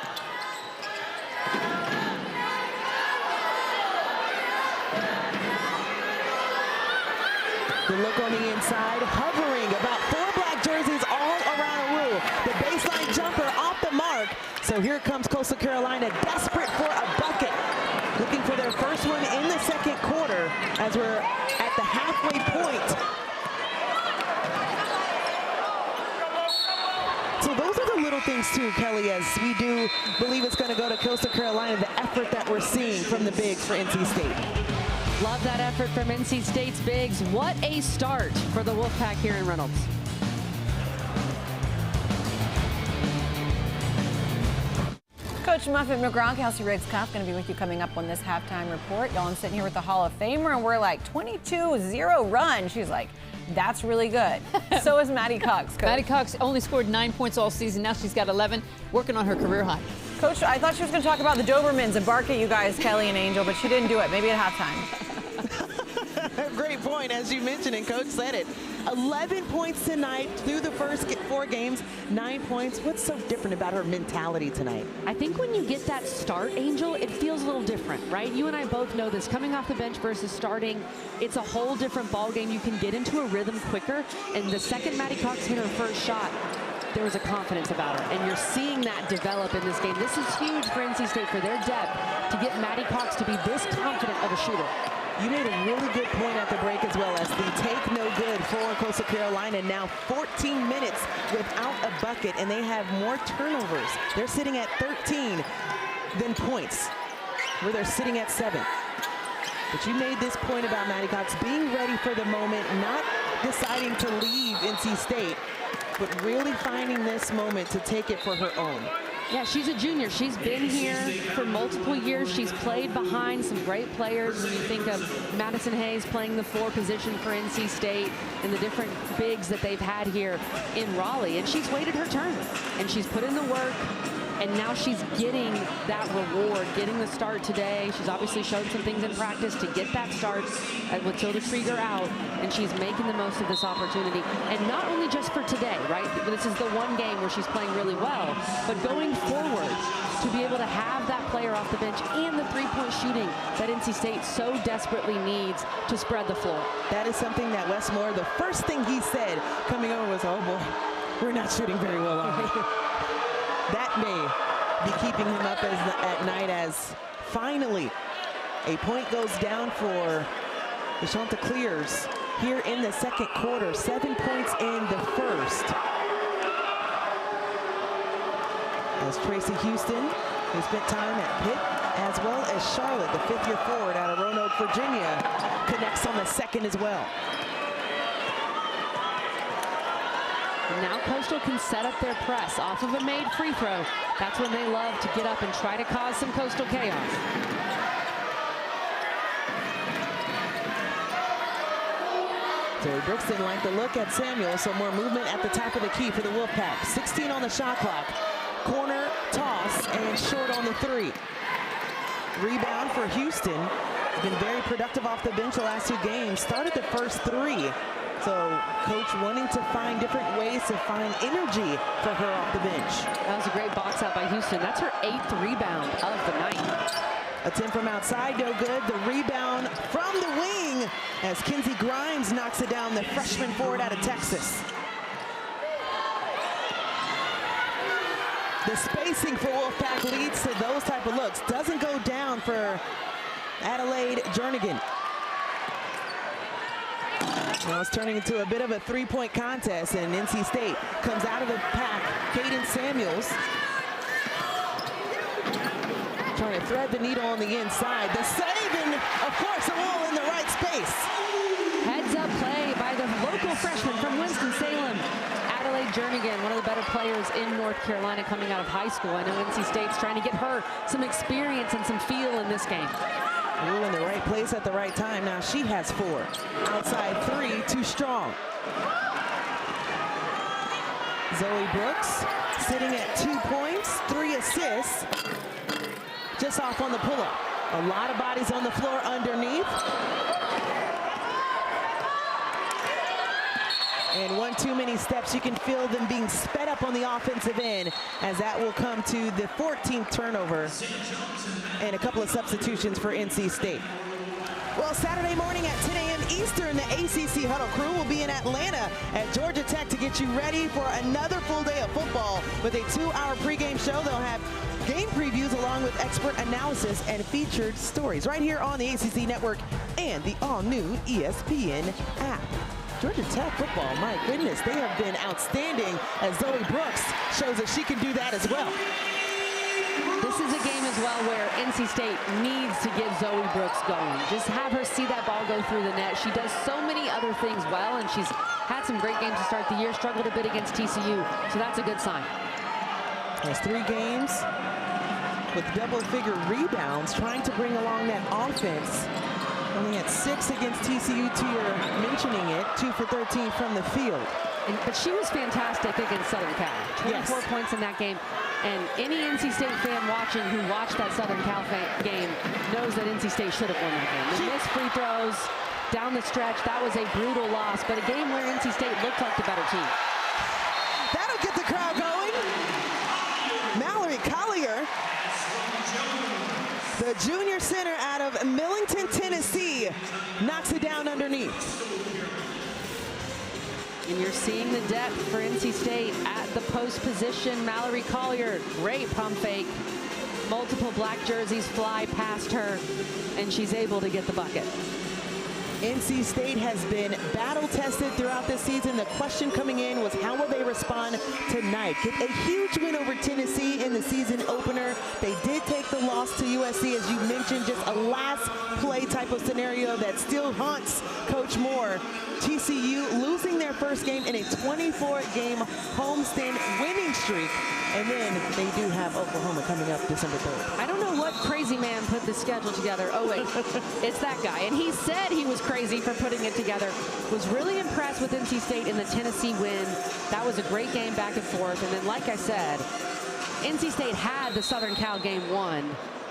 The look on the inside, hovering about 4 black jerseys all around Awu. The baseline jumper off the mark. So here comes Coastal Carolina, desperate for a bucket. Looking for their first one in the second quarter as we're at the halfway point. So those are the little things too, Kelly, as we do believe it's going to go to Coastal Carolina, the effort that we're seeing from the bigs for NC State. Love that effort from NC State's bigs. What a start for the Wolfpack here in Reynolds. Coach Muffet McGraw, Kelsey Riggs-Cuff, going to be with you coming up on this halftime report. Y'all, I'm sitting here with the Hall of Famer, and we're like 22-0 run. She's like, that's really good. So is Maddie Cox, Coach. Maddie Cox only scored 9 points all season. Now she's got 11, working on her career high. Coach, I thought she was going to talk about the Dobermans and bark at you guys, Kelly and Angel, but she didn't do it. Maybe at halftime. Great point, as you mentioned, and Coach said it. 11 points tonight through the first 4 games, 9 points. What's so different about her mentality tonight? I think when you get that start, Angel, it feels a little different, right? You and I both know this. Coming off the bench versus starting, it's a whole different ball game. You can get into a rhythm quicker, and the second Maddie Cox hit her first shot, there was a confidence about her, and you're seeing that develop in this game. This is huge for NC State, for their depth, to get Maddie Cox to be this confident of a shooter. You made a really good point at the break as well, as the take no good for Coastal Carolina. Now 14 minutes without a bucket, and they have more turnovers. They're sitting at 13 than points, where they're sitting at 7. But you made this point about Maddie Cox being ready for the moment, not deciding to leave NC State, but really finding this moment to take it for her own. Yeah, she's a junior. She's been here for multiple years. She's played behind some great players. When you think of Madison Hayes playing the 4 position for NC State and the different bigs that they've had here in Raleigh. And she's waited her turn, and she's put in the work, and now she's getting that reward, getting the start today. She's obviously shown some things in practice to get that start with Tilda Krieger out, and she's making the most of this opportunity. And not only just for today, right? This is the one game where she's playing really well, but going forward, to be able to have that player off the bench and the 3-point shooting that NC State so desperately needs to spread the floor. That is something that Wes Moore, the first thing he said coming over was, oh boy, we're not shooting very well on it. That may be keeping him up at night, as finally a point goes down for the Chanticleers here in the second quarter. 7 points in the first. As Tracy Houston, who spent time at Pitt, as well as Charlotte, the 5th-year forward out of Roanoke, Virginia, connects on the second as well. Now Coastal can set up their press off of a made free throw. That's when they love to get up and try to cause some Coastal chaos. Terry Brooks didn't like the look at Samuel, so more movement at the top of the key for the Wolfpack. 16 on the shot clock. Corner, toss, and short on the 3. Rebound for Houston. Been very productive off the bench the last 2 games. Started the first 3. So coach wanting to find different ways to find energy for her off the bench. That was a great box out by Houston. That's her 8th rebound of the night. Attempt from outside, no good. The rebound from the wing as Kinsey Grimes knocks it down, the freshman forward out of Texas. The spacing for Wolfpack leads to those type of looks. Doesn't go down for Adelaide Jernigan. Now it's turning into a bit of a 3-point contest, and NC State comes out of the pack. Caden Samuels trying to thread the needle on the inside. The save, and of course a wall in the right space. Heads up play by the local freshman from Winston-Salem, Adelaide Jernigan, one of the better players in North Carolina coming out of high school. I know NC State's trying to get her some experience and some feel in this game. Ooh, in the right place at the right time. Now she has 4. Outside 3, too strong. Zoe Brooks sitting at 2 points, 3 assists. Just off on the pull-up. A lot of bodies on the floor underneath. And one too many steps. You can feel them being sped up on the offensive end, as that will come to the 14th turnover and a couple of substitutions for NC State. Well, Saturday morning at 10 a.m. Eastern, the ACC Huddle crew will be in Atlanta at Georgia Tech to get you ready for another full day of football with a 2-hour pregame show. They'll have game previews along with expert analysis and featured stories right here on the ACC Network and the all-new ESPN app. Georgia Tech football, my goodness, they have been outstanding as Zoe Brooks shows that she can do that as well. This is a game as well where NC State needs to get Zoe Brooks going. Just have her see that ball go through the net. She does so many other things well, and she's had some great games to start the year, struggled a bit against TCU, so that's a good sign. Has 3 games with double-figure rebounds, trying to bring along that offense. Only at 6 against TCU, you're mentioning it, 2 for 13 from the field. But she was fantastic against Southern Cal. 24 points in that game. And any NC State fan watching who watched that Southern Cal game knows that NC State should have won that game. The missed free throws down the stretch, that was a brutal loss, but a game where NC State looked like the better team. That'll get the crowd going. Mallory Collier, the junior center out of Millington, Tennessee, knocks it down underneath. And you're seeing the depth for NC State at the post position. Mallory Collier, great pump fake. Multiple black jerseys fly past her, and she's able to get the bucket. NC State has been battle-tested throughout this season. The question coming in was, how will they respond tonight? Get a huge win over Tennessee in the season opener. They did take the loss to USC, as you mentioned, just a last play type of scenario that still haunts Coach Moore. TCU losing their first game in a 24-game homestand winning streak. And then they do have Oklahoma coming up December 3rd. I don't know what crazy man put the schedule together. Oh, wait, it's that guy. And he said he was crazy for putting it together. Was really impressed with NC State in the Tennessee win. That was a great game back and forth. And then, like I said, NC State had the Southern Cal game won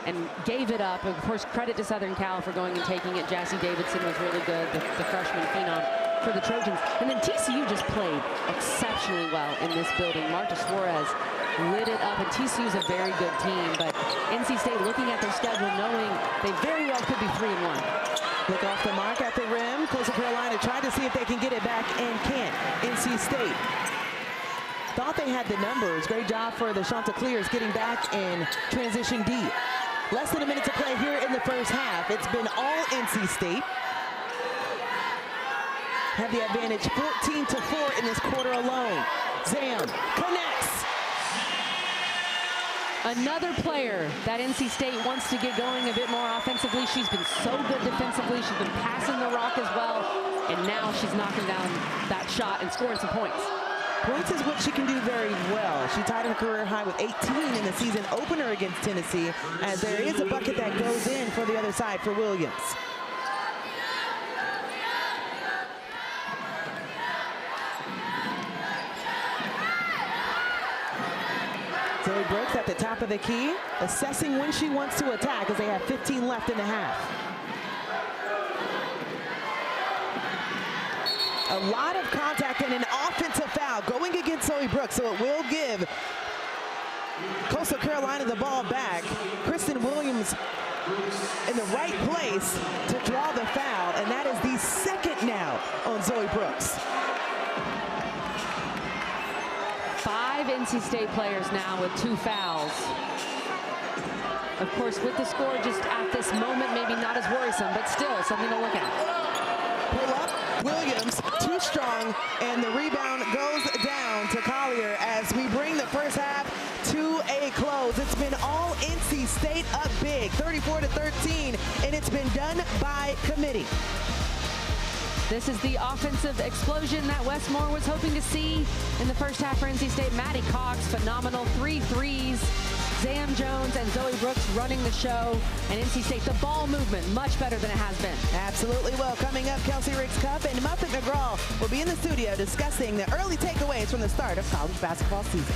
and gave it up. Of course, credit to Southern Cal for going and taking it. Jassy Davidson was really good, the freshman phenom for the Trojans. And then TCU just played exceptionally well in this building. Marta Suarez lit it up, and TCU's a very good team, but NC State looking at their schedule knowing they very well could be 3-1. Look off the mark at the rim. Coastal Carolina tried to see if they can get it back and can't. NC State thought they had the numbers. Great job for the Chanticleers getting back in transition D. Less than a minute to play here in the first half. It's been all NC State. Have the advantage 14-4 in this quarter alone. Zam connects. Another player that NC State wants to get going a bit more offensively. She's been so good defensively. She's been passing the rock as well. And now she's knocking down that shot and scoring some points. Points is what she can do very well. She tied her career high with 18 in the season opener against Tennessee, as there is a bucket that goes in for the other side for Williams. Zoe Brooks at the top of the key, assessing when she wants to attack as they have 15 left in the half. A lot of contact and an offensive foul going against Zoe Brooks, so it will give Coastal Carolina the ball back. Kristen Williams in the right place to draw the foul, and that is the second now on Zoe Brooks. 5 NC State players now with 2 fouls. Of course, with the score just at this moment, maybe not as worrisome, but still something to look at. Pull up, Williams, too strong, and the rebound goes down to Collier as we bring the first half to a close. It's been all NC State up big, 34-13, and it's been done by committee. This is the offensive explosion that Wes Moore was hoping to see in the first half for NC State. Maddie Cox, phenomenal, 3 threes. Zam Jones and Zoe Brooks running the show. And NC State, the ball movement, much better than it has been. Absolutely. Well, coming up, Kelsey Riggs Cup and Muffet McGraw will be in the studio discussing the early takeaways from the start of college basketball season.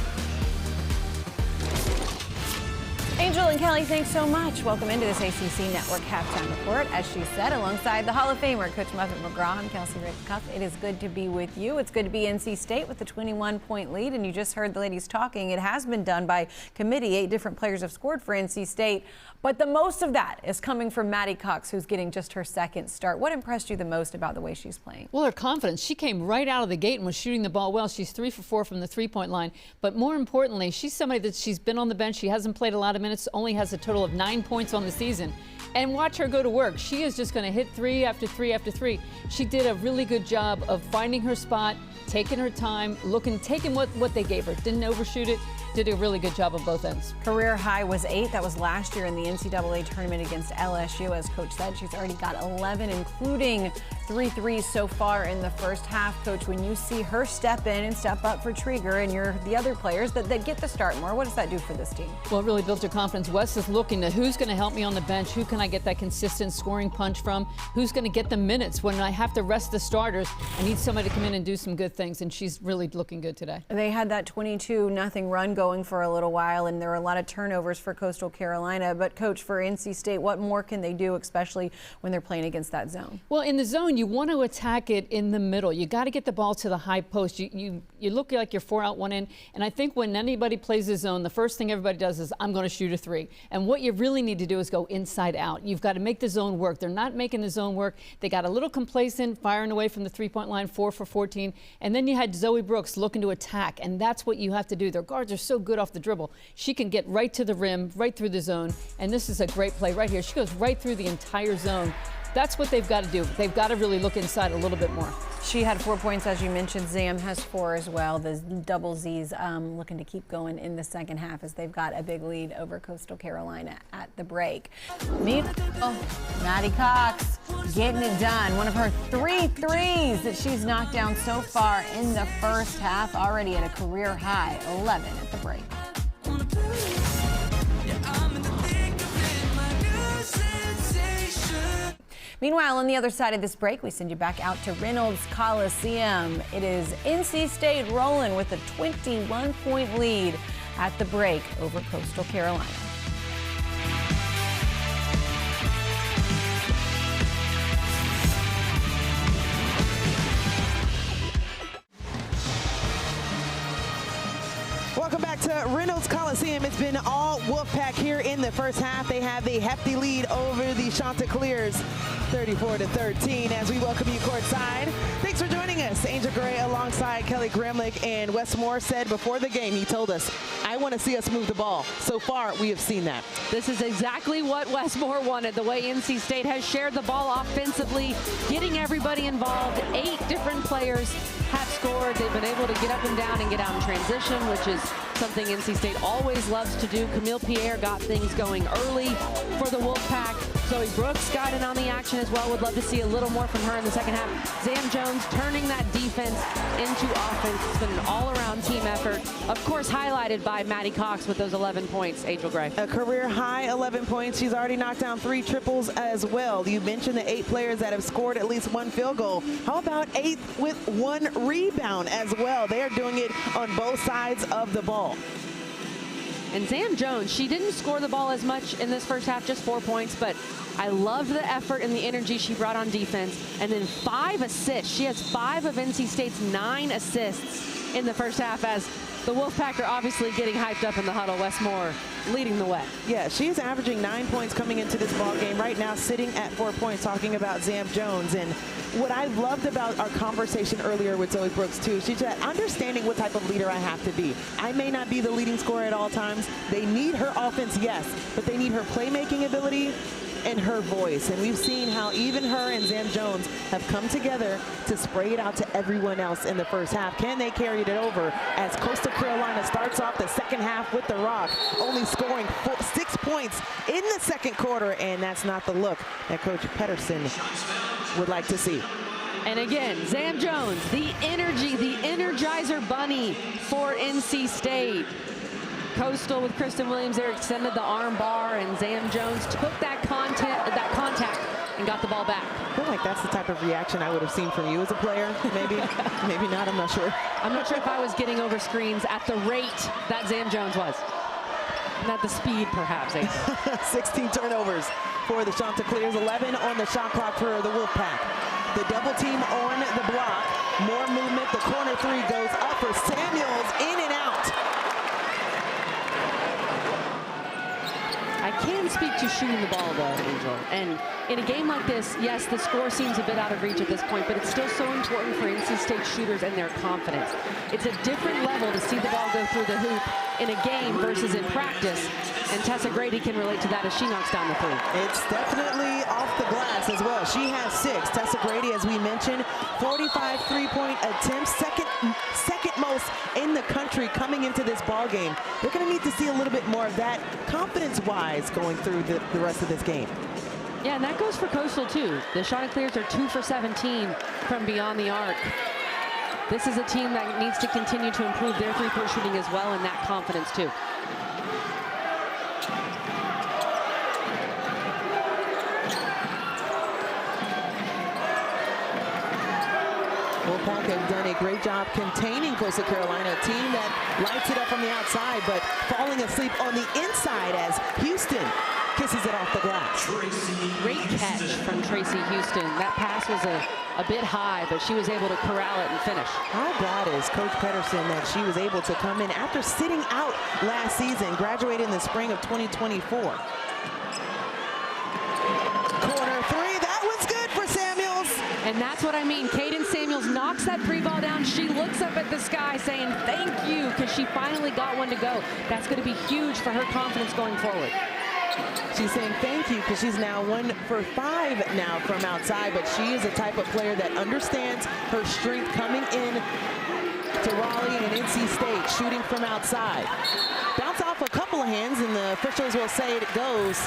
Angel and Kelly, thanks so much. Welcome into this ACC Network halftime report. As she said, alongside the Hall of Famer, Coach Muffet McGraw, I'm Kelsey Riggs Cup. It is good to be with you. It's good to be NC State with the 21-point lead, and you just heard the ladies talking. It has been done by committee. 8 different players have scored for NC State, but the most of that is coming from Maddie Cox, who's getting just her second start. What impressed you the most about the way she's playing? Well, her confidence. She came right out of the gate and was shooting the ball well. She's 3 for 4 from the three-point line, but more importantly, she's somebody that she's been on the bench. She hasn't played a lot of minutes, only has a total of 9 points on the season. And watch her go to work. She is just going to hit three after three after three. She did a really good job of finding her spot, taking her time, taking what they gave her. Didn't overshoot it. Did a really good job on both ends. Career high was 8. That was last year in the NCAA tournament against LSU. As Coach said, she's already got 11, including 3 threes so far in the first half. Coach, when you see her step in and step up for Trieger and you're the other players that get the start more, what does that do for this team? Well, it really builds her confidence. Wes is looking at who's going to help me on the bench, who can I get that consistent scoring punch from, who's going to get the minutes when I have to rest the starters. I need somebody to come in and do some good things, and she's really looking good today. They had that 22-0 run going for a little while, and there were a lot of turnovers for Coastal Carolina. But, Coach, for NC State, what more can they do, especially when they're playing against that zone? Well, in the zone, you want to attack it in the middle. You got to get the ball to the high post. You look like you're 4 out, 1 in. And I think when anybody plays the zone, the first thing everybody does is, I'm going to shoot a 3. And what you really need to do is go inside out. You've got to make the zone work. They're not making the zone work. They got a little complacent, firing away from the 3-point line, 4 for 14. And then you had Zoe Brooks looking to attack. And that's what you have to do. Their guards are so good off the dribble. She can get right to the rim, right through the zone. And this is a great play right here. She goes right through the entire zone. That's what they've got to do. They've got to really look inside a little bit more. She had 4 points, as you mentioned. Zam has 4 as well. The double Z's looking to keep going in the second half as they've got a big lead over Coastal Carolina at the break. Meanwhile, Maddie Cox getting it done. One of her 3 threes that she's knocked down so far in the first half, already at a career high, 11 at the break. Meanwhile, on the other side of this break, we send you back out to Reynolds Coliseum. It is NC State rolling with a 21-point lead at the break over Coastal Carolina. Welcome back to Reynolds Coliseum. It's been all Wolfpack here in the first half. They have a hefty lead over the Chanticleers, 34-13, as we welcome you courtside. Thanks for joining us. Angel Gray alongside Kelly Gramlich, and Wes Moore said before the game, he told us, I want to see us move the ball. So far, we have seen that. This is exactly what Wes Moore wanted, the way NC State has shared the ball offensively, getting everybody involved. 8 different players have scored. They've been able to get up and down and get out in transition, which is something NC State always loves to do. Camille Pierre got things going early for the Wolfpack. Zoe Brooks got in on the action as well. Would love to see a little more from her in the second half. Zam Jones turning that defense into offense. It's been an all-around team effort. Of course, highlighted by Maddie Cox with those 11 points. Angel Gray. A career high 11 points. She's already knocked down 3 triples as well. You mentioned the 8 players that have scored at least 1 field goal. How about 8 with 1 rebound as well? They are doing it on both sides of the ball. And Zam Jones, she didn't score the ball as much in this first half, just 4 points, but I love the effort and the energy she brought on defense. And then 5 assists. She has 5 of NC State's 9 assists in the first half, as the Wolfpack are obviously getting hyped up in the huddle. Wes Moore leading the way. Yeah, she's averaging 9 points coming into this ball game. Right now, sitting at 4 points, talking about Zam Jones. And what I loved about our conversation earlier with Zoe Brooks, too, she said, understanding what type of leader I have to be. I may not be the leading scorer at all times. They need her offense, yes, but they need her playmaking ability and her voice. And we've seen how even her and Zam Jones have come together to spray it out to everyone else in the first half. Can they carry it over as Coastal Carolina starts off the second half with the rock, only scoring 6 points in the second quarter, and that's not the look that Coach Pedersen would like to see. And again, Zam Jones, the energy, the Energizer Bunny for NC State. Coastal with Kristen Williams there extended the arm bar, and Zam Jones took that contact and got the ball back. I feel like that's the type of reaction I would have seen from you as a player. Maybe, maybe not, I'm not sure. I'm not sure if I was getting over screens at the rate that Zam Jones was. Not the speed, perhaps. 16 turnovers for the Chanticleers, 11 on the shot clock for the Wolfpack. The double team on the block, more movement, the corner 3 goes up for Samuels, in and out. I can speak to shooting the ball, though, Angel. And in a game like this, yes, the score seems a bit out of reach at this point, but it's still so important for NC State shooters and their confidence. It's a different level to see the ball go through the hoop in a game versus in practice. And Tessa Grady can relate to that as she knocks down the three. It's definitely off the glass as well. She has 6. Tessa Grady, as we mentioned, 45 three-point attempts, second most in the country coming into this ball game. They're going to need to see a little bit more of that confidence-wise going through the rest of this game. Yeah, and that goes for Coastal too. The Chanticleers are 2 for 17 from beyond the arc. This is a team that needs to continue to improve their three-point shooting as well, and that confidence too. Wolfpack have done a great job containing Coastal Carolina, a team that lights it up from the outside, but falling asleep on the inside as Houston kisses it off the glass. Great catch from Tracy Houston. That pass was a bit high, but she was able to corral it and finish. How glad is Coach Pedersen that she was able to come in after sitting out last season, graduated in the spring of 2024. Corner 3, that was good for Samuels. And that's what I mean. Kaden Samuels knocks that free ball down. She looks up at the sky saying thank you because she finally got one to go. That's going to be huge for her confidence going forward. She's saying thank you because she's now 1 for 5 now from outside, but she is a type of player that understands her strength coming in to Raleigh and NC State, shooting from outside. Bounce off a couple of hands, and the officials will say it goes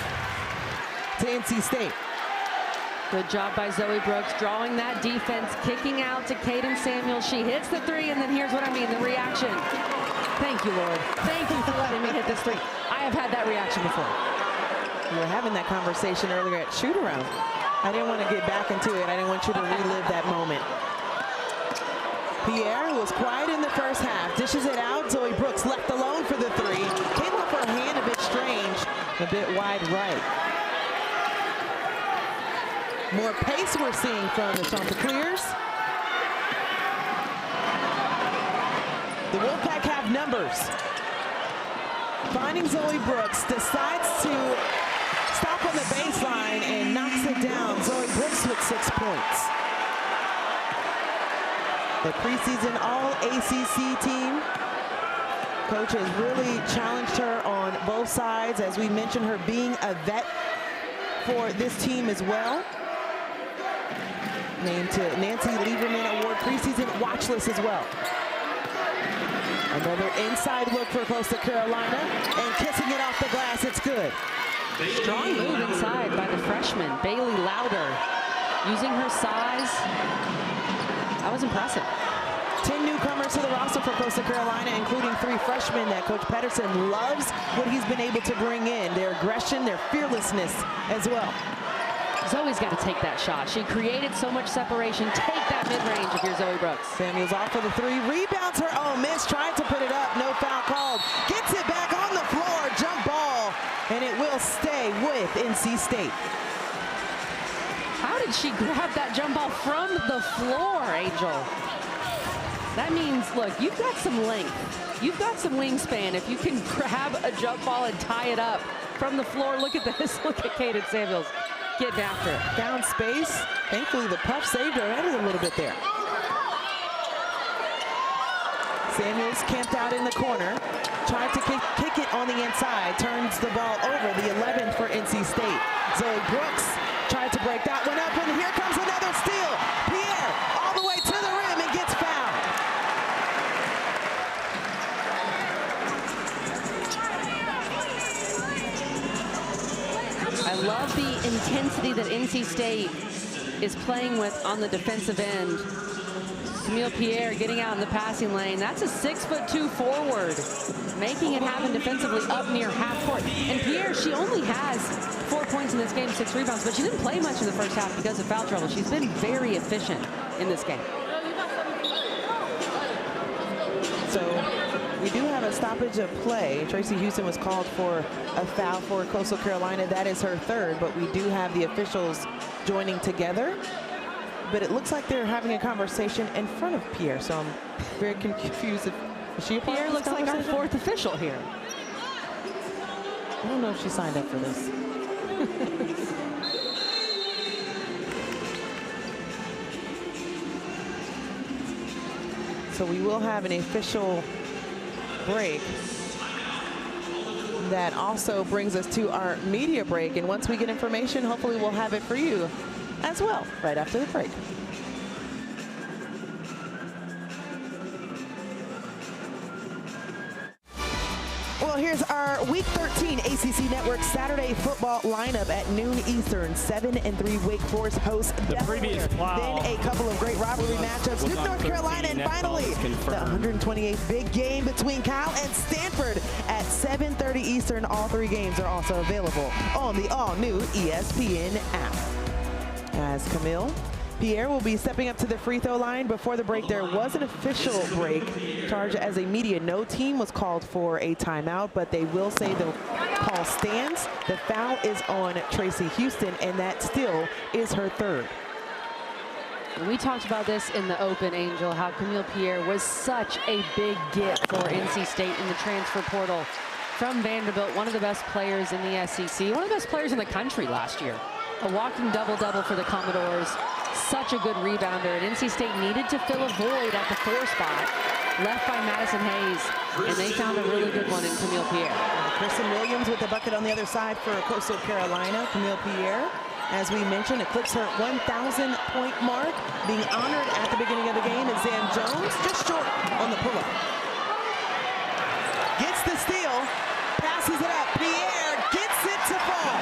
to NC State. Good job by Zoe Brooks, drawing that defense, kicking out to Kaden Samuels. She hits the 3, and then here's what I mean, the reaction. Thank you, Lord. Thank you for letting me hit this 3. I have had that reaction before. We were having that conversation earlier at shoot-around. I didn't want to get back into it. I didn't want you to relive that moment. Pierre, who was quiet in the first half, dishes it out. Zoe Brooks left alone for the 3. Came off her hand a bit strange, a bit wide right. More pace we're seeing from the Chanticleers. The Wolfpack have numbers. Finding Zoe Brooks, decides to stop on the baseline and knocks it down. Zoe Brooks with 6 points. The preseason All-ACC team. Coach has really challenged her on both sides, as we mentioned, her being a vet for this team as well. Named to Nancy Lieberman Award preseason watch list as well. Another inside look for Coastal Carolina, and kissing it off the glass, it's good. Strong move inside by the freshman, Bailey Lauder. Using her size, that was impressive. 10 newcomers to the roster for Coastal Carolina, including 3 freshmen that Coach Pedersen loves what he's been able to bring in. Their aggression, their fearlessness as well. Zoe's got to take that shot. She created so much separation. Take that mid-range if you're Zoe Brooks. Samuels off for the 3, rebounds her own miss, tried to put it up, no foul called. Gets it back on the floor, jump ball, and it will stay with NC State. How did she grab that jump ball from the floor, Angel? That means, look, you've got some length. You've got some wingspan. If you can grab a jump ball and tie it up from the floor, look at this. Look at Kaden Samuels getting after it. Down space. Thankfully, the puff saved her head a little bit there. Samuels camped out in the corner. Tried to kick it on the inside. Turns the ball over, the 11th for NC State. Zoe Brooks tried to break that one up, and here comes another steal. Pierre all the way to the rim and gets fouled. I love the intensity that NC State is playing with on the defensive end. Camille Pierre getting out in the passing lane. That's a 6'2" forward, making it happen defensively up near half court. And Pierre, she only has 4 points in this game, 6 rebounds, but she didn't play much in the first half because of foul trouble. She's been very efficient in this game. So we do have a stoppage of play. Tracy Houston was called for a foul for Coastal Carolina. That is her 3rd, but we do have the officials joining together. But it looks like they're having a conversation in front of Pierre, so I'm very confused. Is she a part Pierre of this looks like our conversation? 4th official here. I don't know if she signed up for this. So we will have an official break. That also brings us to our media break. And once we get information, hopefully we'll have it for you as well right after the break. Well, here's our Week 13 ACC Network Saturday football lineup at noon Eastern. 7-3 Wake Forest hosts Delaware. Then a couple of great rivalry matchups with North Carolina, and finally the 128th big game between Cal and Stanford at 7:30 Eastern. All three games are also available on the all-new ESPN app. As Camille Pierre will be stepping up to the free throw line. Before the break, there was an official break charged as a media. No team was called for a timeout, but they will say the call stands. The foul is on Tracy Houston, and that still is her third. We talked about this in the open, Angel, how Camille Pierre was such a big get for NC State in the transfer portal from Vanderbilt, one of the best players in the SEC, one of the best players in the country last year. A walking double-double for the Commodores. Such a good rebounder, and NC State needed to fill a void at the 4 spot left by Madison Hayes, and they found a really good one in Camille Pierre. Kristen Williams with the bucket on the other side for Coastal Carolina. Camille Pierre, as we mentioned, eclipsed her 1,000-point mark. Being honored at the beginning of the game is Zam Jones, just short on the pull-up. Gets the steal, passes it up. Pierre gets it to fall.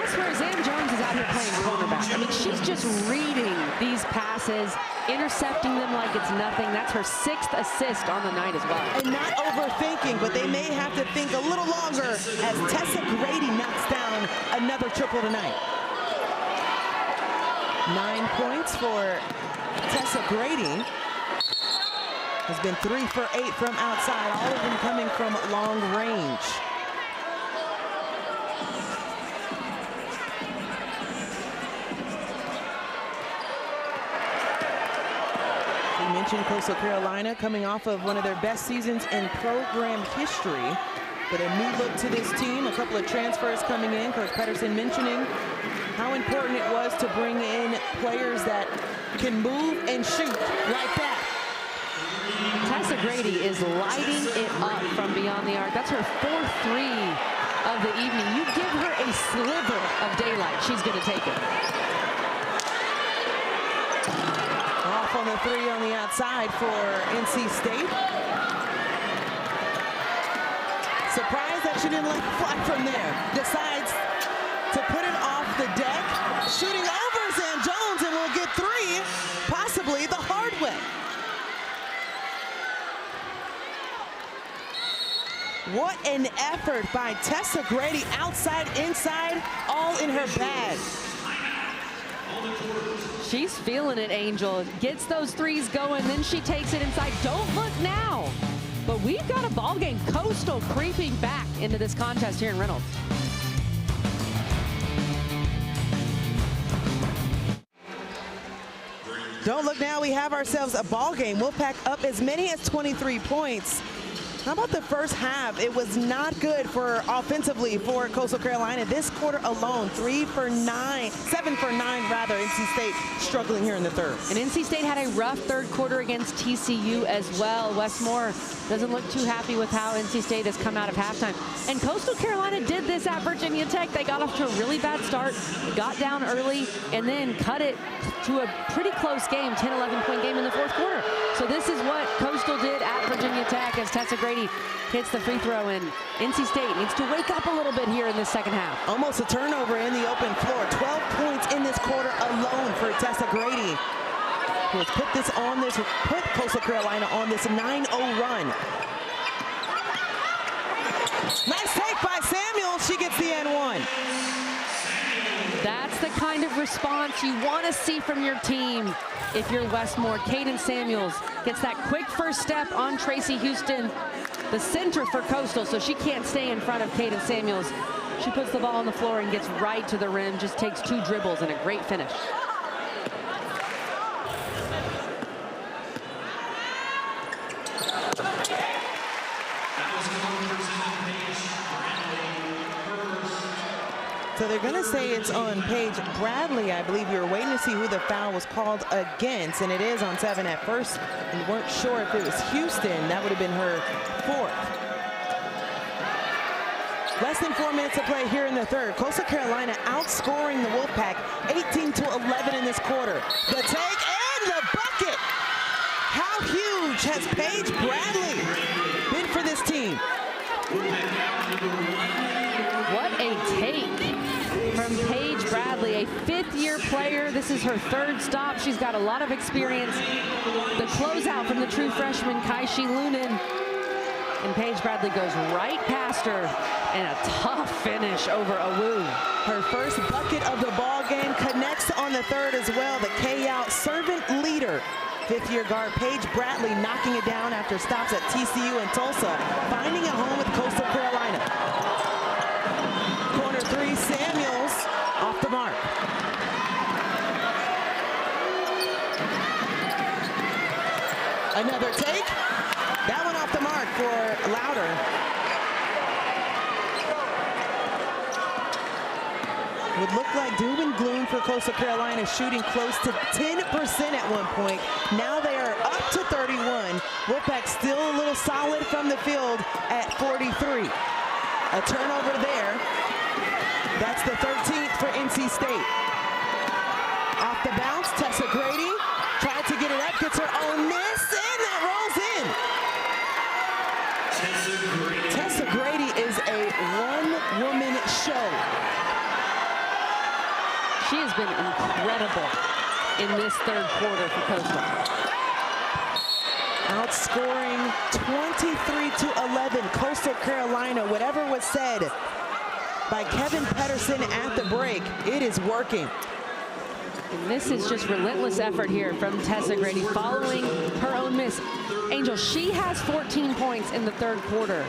I swear Zam Jones is out here playing cornerback. I mean, she's just reading these passes, intercepting them like it's nothing. That's her 6th assist on the night as well. And not overthinking, but they may have to think a little longer as Tessa Grady knocks down another triple tonight. 9 points for Tessa Grady. Has been 3 for 8 from outside, all of them coming from long range. Mentioned Coastal Carolina coming off of one of their best seasons in program history, but a new look to this team, a couple of transfers coming in. Coach Pedersen mentioning how important it was to bring in players that can move and shoot like that. Tessa Grady is lighting it up from beyond the arc. That's her 4th 3 of the evening. You give her a sliver of daylight, she's going to take it. Off on the 3 on the outside for NC State. Surprised that she didn't let it fly from there. Decides to put it off the deck. Shooting over Zam Jones, and will get 3, possibly the hard way. What an effort by Tessa Grady. Outside, inside, all in her bag. She's feeling it, Angel. Gets those 3s going, then she takes it inside. Don't look now. But we've got a ball game. Coastal creeping back into this contest here in Reynolds. Don't look now. We have ourselves a ball game. Wolfpack up as many as 23 points. How about the first half? It was not good for offensively for Coastal Carolina. This quarter alone, 7 for 9 rather. NC State struggling here in the third. And NC State had a rough third quarter against TCU as well. Westmore doesn't look too happy with how NC State has come out of halftime. And Coastal Carolina did this at Virginia Tech. They got off to a really bad start, got down early, and then cut it to a pretty close game, 10, 11-point game in the 4th quarter. So this is what Coastal did at Virginia Tech as Tessa Grady hits the free throw, and NC State needs to wake up a little bit here in the second half. Almost a turnover in the open floor. 12 points in this quarter alone for Tessa Grady, who has put Coastal Carolina on this 9-0 run. Nice take by Samuel. She gets the N1. That's the kind of response you want to see from your team if you're Westmore. Caden Samuels gets that quick first step on Tracy Houston, the center for Coastal, so she can't stay in front of Caden Samuels. She puts the ball on the floor and gets right to the rim, just takes 2 dribbles and a great finish. So they're going to say it's on Paige Bradley. I believe you were waiting to see who the foul was called against, and it is on 7 at first. And weren't sure if it was Houston. That would have been her 4th. Less than 4 minutes to play here in the third. Coastal Carolina outscoring the Wolfpack 18-11 in this quarter. The take and the bucket. How huge has Paige Bradley been for this team? What a take from Paige Bradley, a fifth-year player. This is her third stop. She's got a lot of experience. The closeout from the true freshman, Kaishi Lunin. And Paige Bradley goes right past her, and a tough finish over Awu. Her first bucket of the ball game connects on the third as well. The K-out servant leader. Fifth-year guard Paige Bradley knocking it down after stops at TCU and Tulsa, finding a home with Coastal Carolina. Corner three, Samuels off the mark. Another take. That one off the mark for Louder. Would look like doom and gloom for Coastal Carolina, shooting close to 10% at one point. Now they are up to 31. Wolfpack still a little solid from the field at 43. A turnover there. That's the 13th for NC State. Off the bounce, Tessa Grady tried to get it up, gets her own miss, and that rolls in. Tessa Grady is a one-woman show. She has been incredible in this third quarter for Coastal. Outscoring 23-11 Coastal Carolina. Whatever was said by Kevin Pedersen at the break, it is working. And this is just relentless effort here from Tessa Grady following her own miss. Angel, she has 14 points in the third quarter.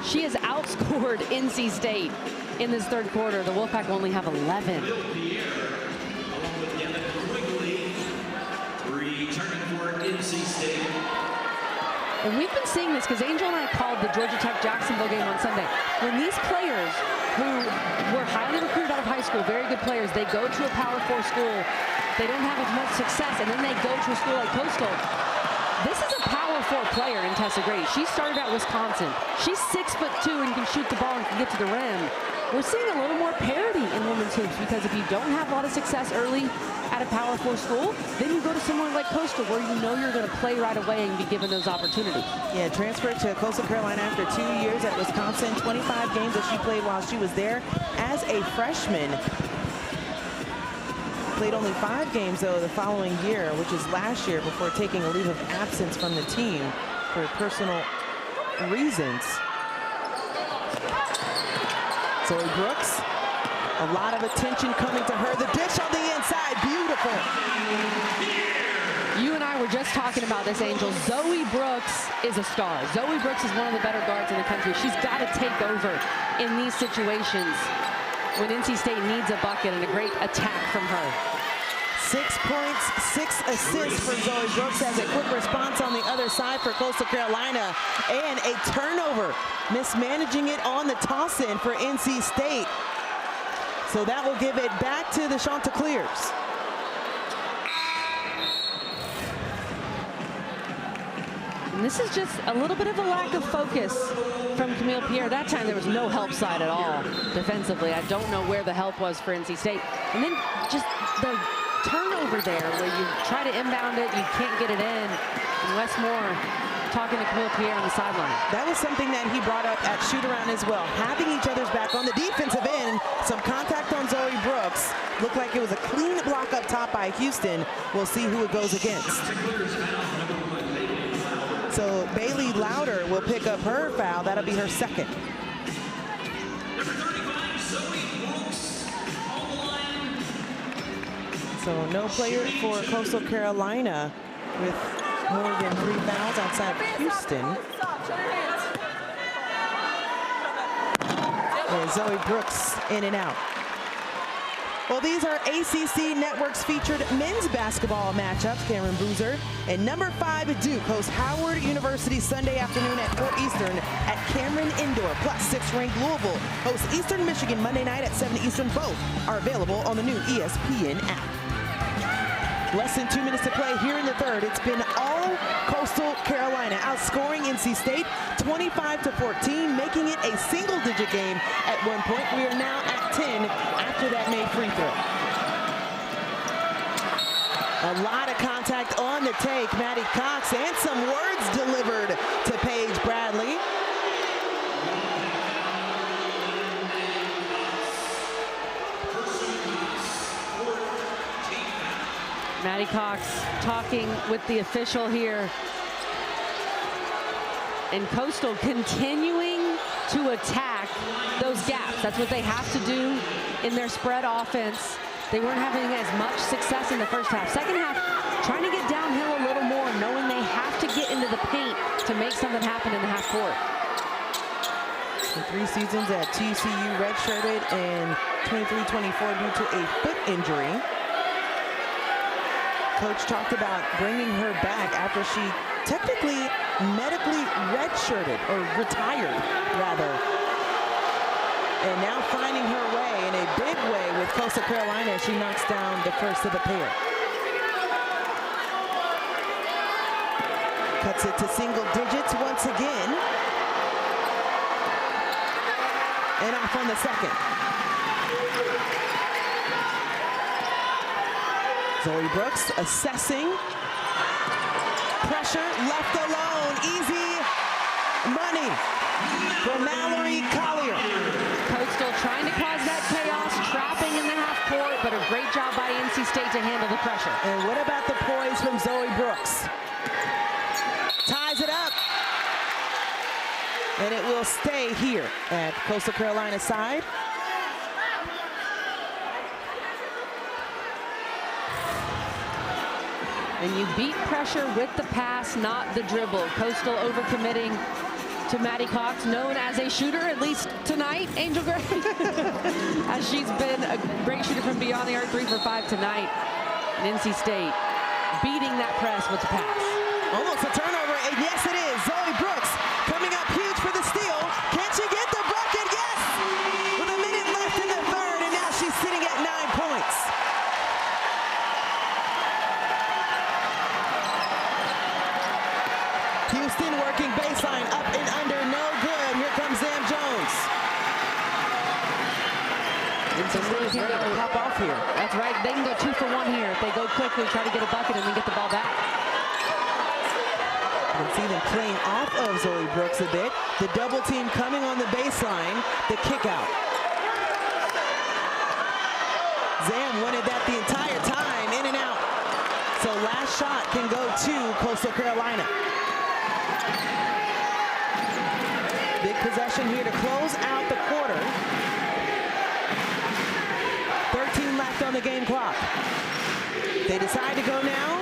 She has outscored NC State in this third quarter. The Wolfpack only have 11. And we've been seeing this because Angel and I called the Georgia Tech-Jacksonville game on Sunday. When these players who were highly recruited out of high school, very good players, they go to a Power 4 school, they don't have as much success, and then they go to a school like Coastal. This is a Power 4 player in Tessa Grady. She started at Wisconsin. She's 6'2" and can shoot the ball and can get to the rim. We're seeing a little more parity in women's hoops because if you don't have a lot of success early at a Power 4 school, then you go to somewhere like Coastal where you know you're going to play right away and be given those opportunities. Yeah, transferred to Coastal Carolina after 2 years at Wisconsin. 25 games that she played while she was there as a freshman. Played only 5 games, though, the following year, which is last year, before taking a leave of absence from the team for personal reasons. Zoe Brooks, a lot of attention coming to her. The dish on the inside, beautiful. You and I were just talking about this, Angel. Zoe Brooks is a star. Zoe Brooks is one of the better guards in the country. She's got to take over in these situations when NC State needs a bucket, and a great attack from her. 6 points, 6 assists for Zoe Brooks as a quick response on the other side for Coastal Carolina, and a turnover, mismanaging it on the toss-in for NC State. So that will give it back to the Chanticleers. And this is just a little bit of a lack of focus from Camille Pierre. That time there was no help side at all defensively. I don't know where the help was for NC State. And then just the turnover there where you try to inbound it, you can't get it in. And Westmore talking to Camille Pierre on the sideline. That was something that he brought up at shoot-around as well. Having each other's back on the defensive end, some contact on Zoe Brooks. Looked like it was a clean block up top by Houston. We'll see who it goes against. So Bailey Louder will pick up her foul. That'll be her second. So no player for Coastal Carolina with more than 3 fouls outside of Houston. And Zoe Brooks in and out. Well, these are ACC Networks featured men's basketball matchups. Cameron Boozer and number 5 Duke hosts Howard University Sunday afternoon at 4 Eastern at Cameron Indoor. Plus 6th ranked Louisville hosts Eastern Michigan Monday night at 7 Eastern. Both are available on the new ESPN app. Less than 2 minutes to play here in the third. It's been all Coastal Carolina outscoring NC State 25-14, making it a single-digit double-digit game at one point. We are now at 10 after that made free throw. A lot of contact on the take. Maddie Cox, and some words delivered to Paige Bradley. Maddie Cox talking with the official here. And Coastal continuing to attack those gaps. That's what they have to do in their spread offense. They weren't having as much success in the first half. Second half, trying to get downhill a little more, knowing they have to get into the paint to make something happen in the half court. For 3 seasons at TCU, redshirted in 23-24 due to a foot injury. Coach talked about bringing her back after she technically medically redshirted, or retired, rather. And now finding her way in a big way with Coastal Carolina as she knocks down the first of the pair. Cuts it to single digits once again. And off on the second. Zoe Brooks assessing. Pressure left alone. Easy money for Mallory Collier. Coastal trying to cause that chaos, trapping in the half court, but a great job by NC State to handle the pressure. And what about the poise from Zoe Brooks? Ties it up. And it will stay here at Coastal Carolina side. And you beat pressure with the pass, not the dribble. Coastal overcommitting to Maddie Cox, known as a shooter, at least tonight, Angel Gray, as she's been a great shooter from beyond the arc, 3 for 5 tonight. And NC State beating that press with the pass. Almost a turnover, and yes it is. Zoe Brooks coming up huge for the steal. Can she get the bucket? Yes! With a minute left in the third, and now she's sitting at 9 points. Houston working baseline, up and under, no good. Here comes Zam Jones. It's going to pop off here. That's right. They can go 2 for 1 here. If they go quickly, try to get a bucket, and then get the ball back. You can see them playing off of Zoe Brooks a bit. The double team coming on the baseline, the kick out. Zam wanted that the entire time, in and out. So last shot can go to Coastal Carolina. Big possession here to close out the quarter. 13 left on the game clock. They decide to go now.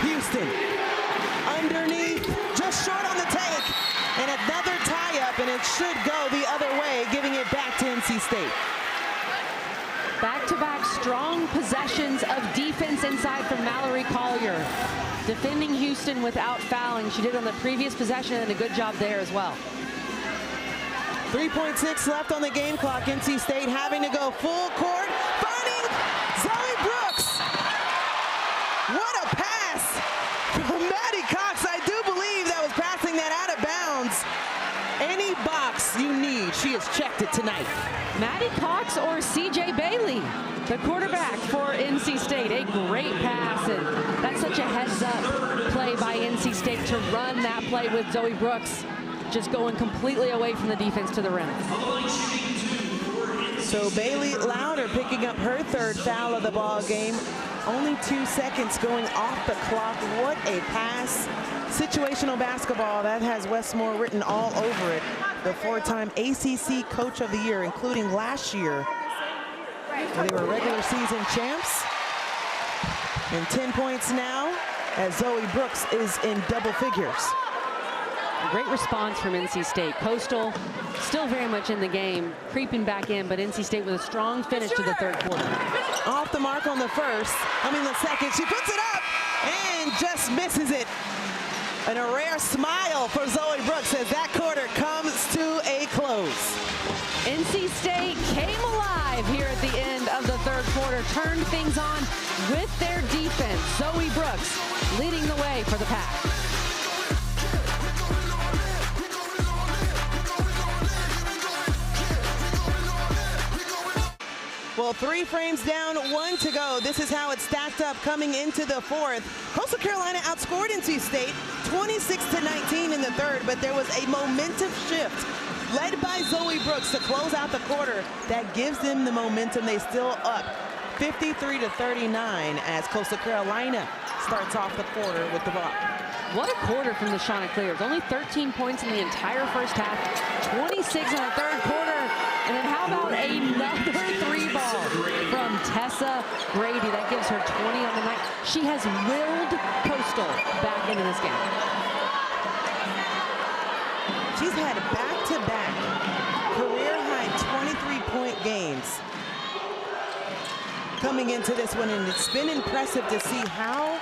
Houston underneath, just short on the take. And another tie-up, and it should go the other way, giving it back to NC State. Back-to-back strong possessions of defense inside from Mallory Collier. Defending Houston without fouling. She did on the previous possession, and a good job there as well. 3.6 left on the game clock. NC State having to go full court. Finding Zoe Brooks. What a pass from Maddie Cox. I do believe that was passing that out of bounds. Any box you need, she has checked it tonight. Maddie Cox or CJ Bailey, the quarterback for NC State. A great pass, and that's such a heads-up play by NC State to run that play with Zoe Brooks, just going completely away from the defense to the rim. So Bailey Louder picking up her 3rd foul of the ball game. Only 2 seconds going off the clock. What a pass. Situational basketball, that has Westmore written all over it. The 4-time ACC Coach of the Year, including last year, where they were regular season champs. And 10 points now as Zoe Brooks is in double figures. Great response from NC State. Coastal still very much in the game, creeping back in, but NC State with a strong finish to the 3rd quarter. Off the mark on the the second. She puts it up and just misses it. And a rare smile for Zoe Brooks as that quarter comes to a close. NC State came alive here at the end of the 3rd quarter, turned things on with their defense. Zoe Brooks leading the way for the Pack. Well, 3 frames down, 1 to go. This is how it stacked up coming into the fourth. Coastal Carolina outscored NC State 26-19 in the third, but there was a momentum shift led by Zoe Brooks to close out the quarter. That gives them the momentum. They still up 53-39 as Coastal Carolina starts off the quarter with the ball. What a quarter from the Chanticleers. Only 13 points in the entire first half, 26 in the third quarter. And then how about another 3-ball from Tessa Grady? That gives her 20 on the night. She has willed Coastal back into this game. She's had back-to-back career-high 23-point games coming into this one, and it's been impressive to see how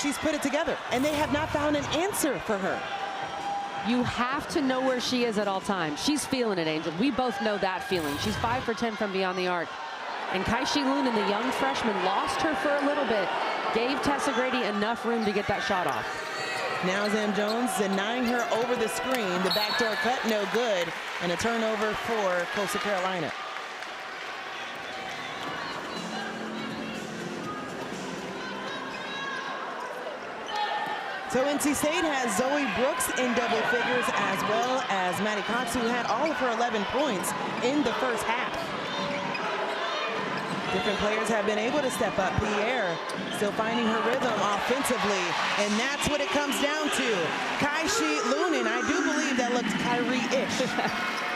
she's put it together, and they have not found an answer for her. You have to know where she is at all times. She's feeling it, Angel. We both know that feeling. She's 5 for 10 from beyond the arc. And Kaishi Lunan, the young freshman, lost her for a little bit, gave Tessa Grady enough room to get that shot off. Now Zam Jones denying her over the screen. The backdoor cut, no good, and a turnover for Coastal Carolina. So NC State has Zoe Brooks in double figures, as well as Maddie Cox, who had all of her 11 points in the first half. Different players have been able to step up. Pierre still finding her rhythm offensively, and that's what it comes down to. Kaishi Lunan, I do believe that looks Kyrie-ish.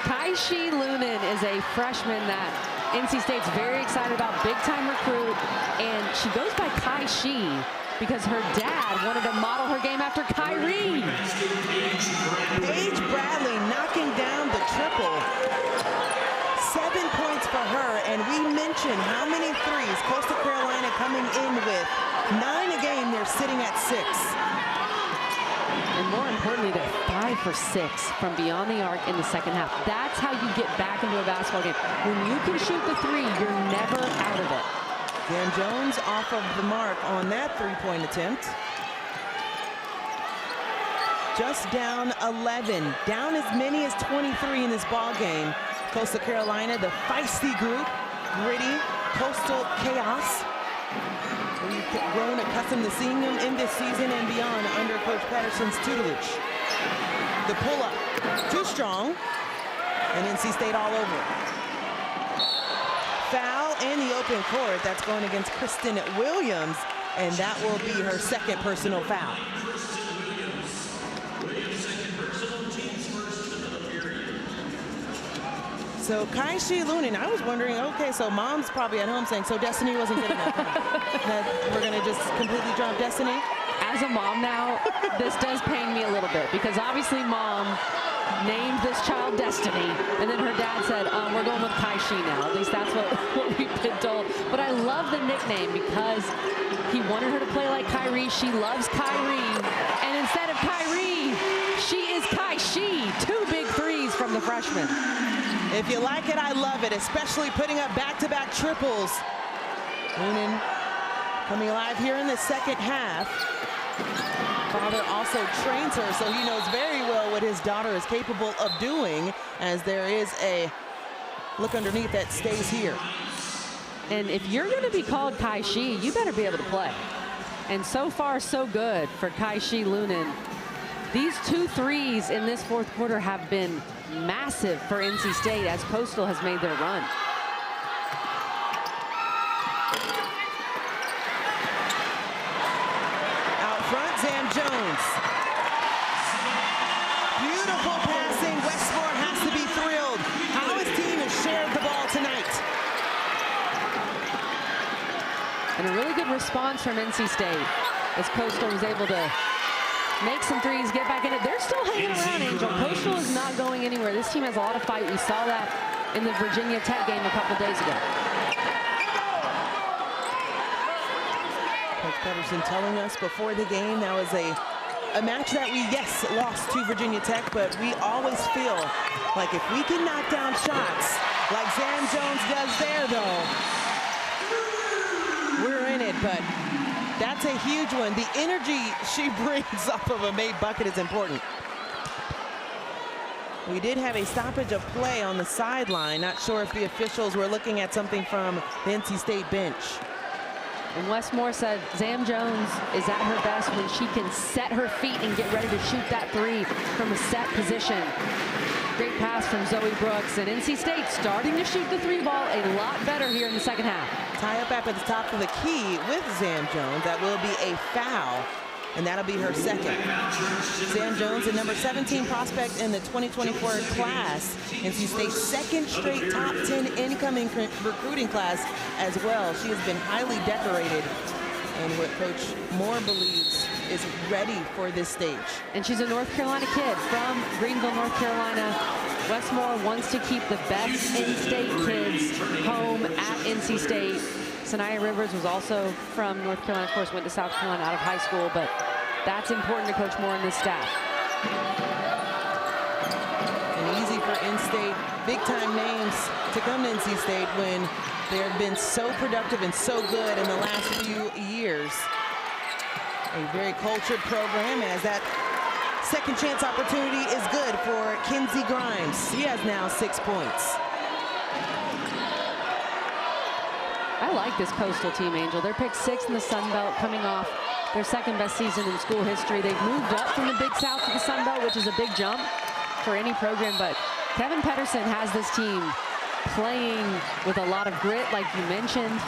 Kaishi Lunan is a freshman that NC State's very excited about, big-time recruit, and she goes by Kaishi because her dad wanted to model her game after Kyrie. Paige Bradley knocking down the triple. 7 points for her, and we mentioned how many threes Coastal Carolina coming in with. 9 a game, they're sitting at 6. And more importantly, they're 5 for 6 from beyond the arc in the second half. That's how you get back into a basketball game. When you can shoot the 3, you're never out of it. Dan Jones off of the mark on that 3-point attempt. Just down 11, down as many as 23 in this ball game. Coastal Carolina, the feisty group, gritty, coastal chaos. We've grown accustomed to seeing them in this season and beyond under Coach Patterson's tutelage. The pull-up, too strong, and NC State all over it. Foul in the open court. That's going against Kristen Williams, and that will be her second personal foul. So Kaishi Lunan, I was wondering, okay, so mom's probably at home saying, so Destiny wasn't good enough. That we're gonna just completely drop Destiny? As a mom now, this does pain me a little bit because obviously mom named this child Destiny, and then her dad said, we're going with Kaishi now. At least that's what we've been told. But I love the nickname because he wanted her to play like Kyrie. She loves Kyrie. And instead of Kyrie, she is Kaishi. 2 big threes from the freshman. If you like it, I love it, especially putting up back-to-back triples. Lunan coming alive here in the second half. Father also trains her, so he knows very well what his daughter is capable of doing, as there is a look underneath that stays here. And if you're going to be called Kaishi, you better be able to play. And so far, so good for Kaishi Lunan. These 2 threes in this fourth quarter have been massive for NC State as Coastal has made their run. Out front, Zam Jones. Beautiful passing. Westmore has to be thrilled how his team has shared the ball tonight. And a really good response from NC State as Coastal was able to make some threes, get back in it. They're still hanging around, Angel. Coastal is not going anywhere. This team has a lot of fight. We saw that in the Virginia Tech game a couple days ago. Coach Patterson telling us before the game that was a match that we, yes, lost to Virginia Tech, but we always feel like if we can knock down shots like Zam Jones does there, though, we're in it. But that's a huge one. The energy she brings off of a made bucket is important. We did have a stoppage of play on the sideline. Not sure if the officials were looking at something from the NC State bench. And Westmore said Zam Jones is at her best when she can set her feet and get ready to shoot that three from a set position. Great pass from Zoe Brooks, and NC State starting to shoot the three ball a lot better here in the second half. Tie up at the top of the key with Zam Jones. That will be a foul, and that'll be her second. Zam Jones, the number 17 prospect in the 2024 class. NC State's second straight top 10 incoming recruiting class as well. She has been highly decorated, and what Coach Moore believes is ready for this stage. And she's a North Carolina kid from Greenville, North Carolina. Westmore wants to keep the best in-state kids home at NC State. Sanaya Rivers was also from North Carolina, of course, went to South Carolina out of high school, but that's important to Coach Moore and this staff. And easy for in-state, big-time names to come to NC State when they have been so productive and so good in the last few years. A very cultured program, as that second chance opportunity is good for Kinsey Grimes. She has now 6 points. I like this Coastal team, Angel. They're picked 6th in the Sun Belt, coming off their second best season in school history. They've moved up from the Big South to the Sun Belt, which is a big jump for any program, but Kevin Pedersen has this team playing with a lot of grit, like you mentioned,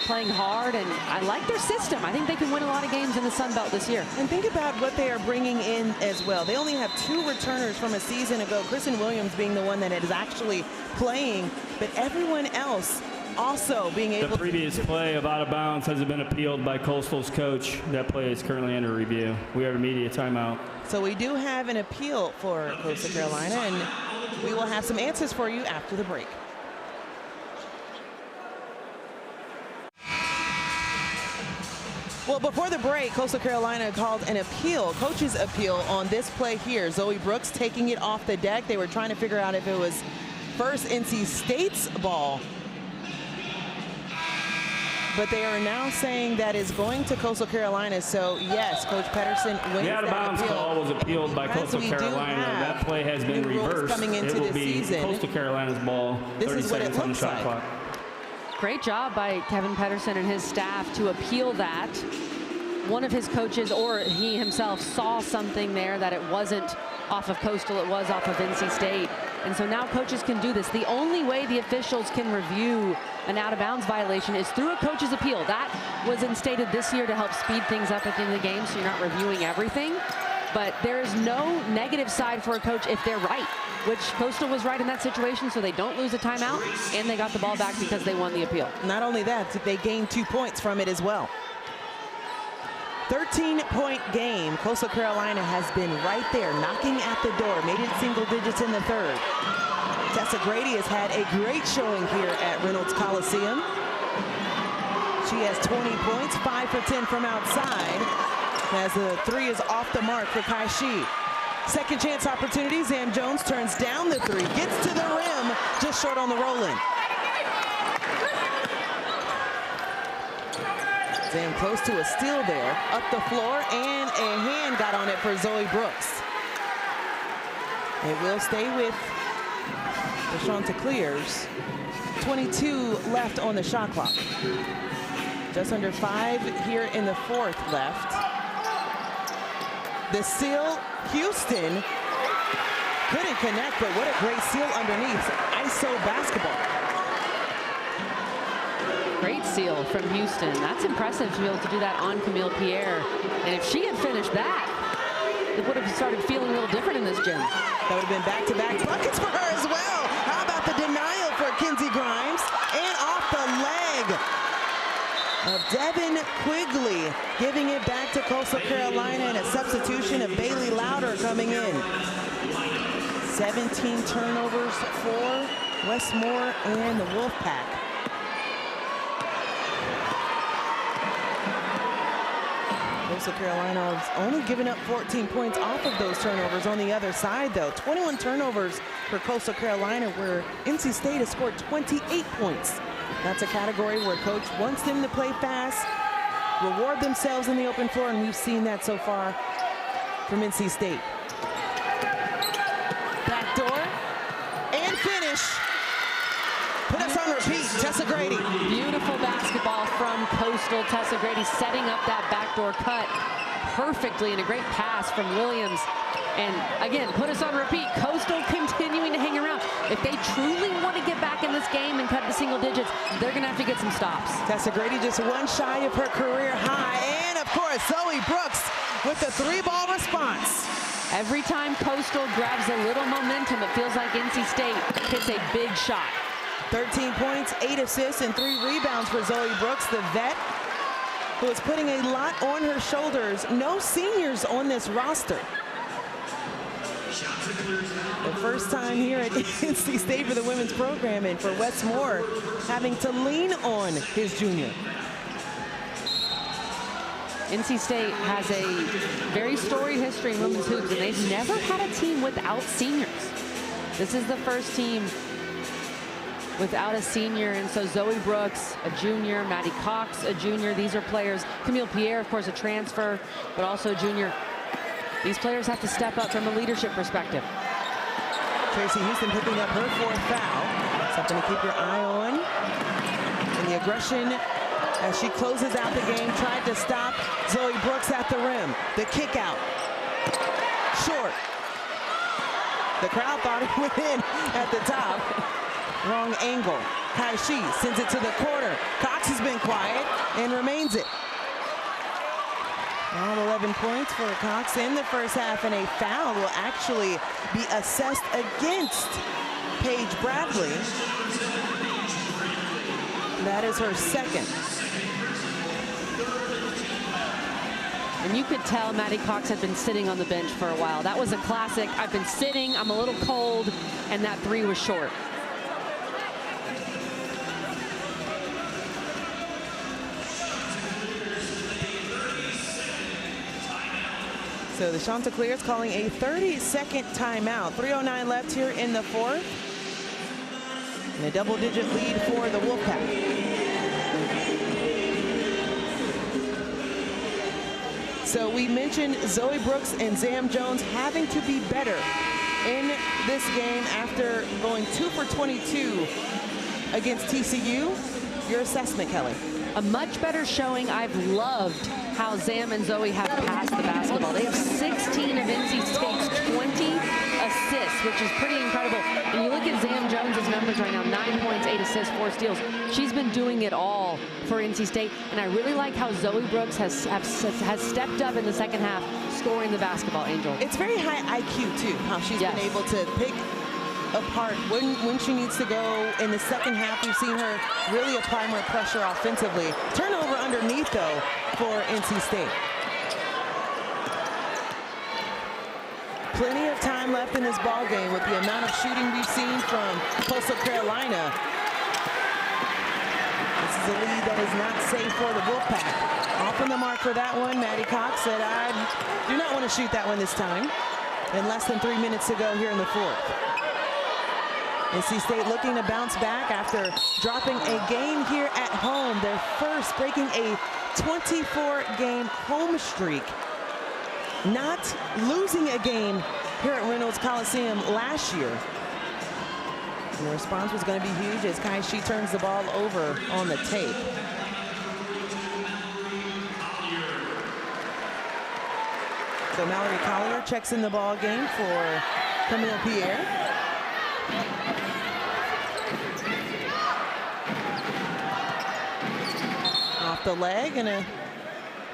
playing hard, and I like their system. I think they can win a lot of games in the Sun Belt this year. And think about what they are bringing in as well. They only have 2 returners from a season ago, Kristen Williams being the one that is actually playing, but everyone else also being able The previous play of out of bounds has been appealed by Coastal's coach. That play is currently under review. We have a media timeout. So we do have an appeal for Coastal Carolina, and we will have some answers for you after the break. Well, before the break, Coastal Carolina called an appeal, coach's appeal on this play here. Zoe Brooks taking it off the deck. They were trying to figure out if it was first NC State's ball, but they are now saying that is going to Coastal Carolina. So yes, Coach Pedersen wins The out of bounds call was appealed by Coastal Carolina. That play has been reversed. Coming into it will this be season. Coastal Carolina's ball. This 30 is what it seconds on the looks shot like. clock. Great job by Kevin Pedersen and his staff to appeal that. One of his coaches, or he himself, saw something there that it wasn't off of Coastal, it was off of NC State. And so now coaches can do this. The only way the officials can review an out-of-bounds violation is through a coach's appeal. That was instated this year to help speed things up at the end of the game, so you're not reviewing everything. But there is no negative side for a coach if they're right, which Coastal was right in that situation, so they don't lose a timeout, and they got the ball back because they won the appeal. Not only that, they gained 2 points from it as well. 13-point game. Coastal Carolina has been right there, knocking at the door, made it single digits in the third. Tessa Grady has had a great showing here at Reynolds Coliseum. She has 20 points, 5 for 10 from outside, as the three is off the mark for Kai Shi. Second chance opportunity. Zam Jones turns down the three, gets to the rim, just short on the roll-in. Zam close to a steal there, up the floor, and a hand got on it for Zoe Brooks. It will stay with the Chanticleers. 22 left on the shot clock. Just under 5 here in the fourth left. The seal, Houston couldn't connect, but what a great seal underneath. ISO basketball. Great seal from Houston. That's impressive to be able to do that on Camille Pierre. And if she had finished that, it would have started feeling a little different in this gym. That would have been back-to-back buckets for her as well. How about the denial for Kinsey Grimes? And off the leg of Devin Quigley, giving it back to Coastal Carolina, and a substitution of Bailey Louder coming in. 17 turnovers for Westmore and the Wolfpack. Coastal Carolina has only given up 14 points off of those turnovers. On the other side, though, 21 turnovers for Coastal Carolina, where NC State has scored 28 points. That's a category where coach wants them to play fast, reward themselves in the open floor, and we've seen that so far from NC State. Backdoor, finish. Put us on repeat, Tessa Grady. Beautiful basketball from Coastal. Tessa Grady setting up that backdoor cut perfectly, and a great pass from Williams. And again, put us on repeat. Coastal continuing to hang around. If they truly want to get back in this game and cut to single digits, they're going to have to get some stops. Tessa Grady just one shy of her career high. And of course, Zoe Brooks with the 3-ball response. Every time Coastal grabs a little momentum, it feels like NC State hits a big shot. 13 points, 8 assists, and 3 rebounds for Zoe Brooks, the vet, who is putting a lot on her shoulders. No seniors on this roster. The first time here at NC State for the women's program, and for Wes Moore having to lean on his junior. NC State has a very storied history in women's hoops, and they've never had a team without seniors. This is the first team without a senior, and so Zoe Brooks, a junior, Maddie Cox, a junior. These are players. Camille Pierre, of course, a transfer, but also a junior. These players have to step up from a leadership perspective. Tracy Houston picking up her 4th foul. Something to keep your eye on. And the aggression as she closes out the game, tried to stop Zoe Brooks at the rim. The kick out. Short. The crowd thought it went in at the top. Wrong angle. Kai Shi sends it to the corner. Cox has been quiet and remains it. All 11 points for Cox in the first half, and a foul will actually be assessed against Paige Bradley. That is her 2nd. And you could tell Maddie Cox had been sitting on the bench for a while. That was a classic. I've been sitting, I'm a little cold, and that 3 was short. So the Chanticleers calling a 30-second timeout. 3:09 left here in the 4th. And a double-digit lead for the Wolfpack. So we mentioned Zoe Brooks and Zam Jones having to be better in this game after going 2 for 22 against TCU. Your assessment, Kelly? A much better showing. I've loved how Zam and Zoe have passed the basketball. They have 16 of NC State's 20 assists, which is pretty incredible. And you look at Zam Jones's numbers right now, 9 points, 8 assists, 4 steals. She's been doing it all for NC State. And I really like how Zoe Brooks has stepped up in the second half, scoring the basketball, Angel. It's very high IQ, too, how she's been able to pick apart when she needs to go. In the second half, we've seen her really apply more pressure offensively. Turnover underneath, though, for NC State. Plenty of time left in this ball game with the amount of shooting we've seen from Coastal Carolina. This is a lead that is not safe for the Wolfpack. Off on the mark for that one. Maddie Cox said, I do not want to shoot that one this time. And less than 3 minutes to go here in the 4th. NC State looking to bounce back after dropping a game here at home. Their first, breaking a 24-game home streak. Not losing a game here at Reynolds Coliseum last year. And the response was going to be huge as Kai Shi turns the ball over on the tape. So Mallory Collier checks in the ball game for Camille Pierre. Off the leg, and a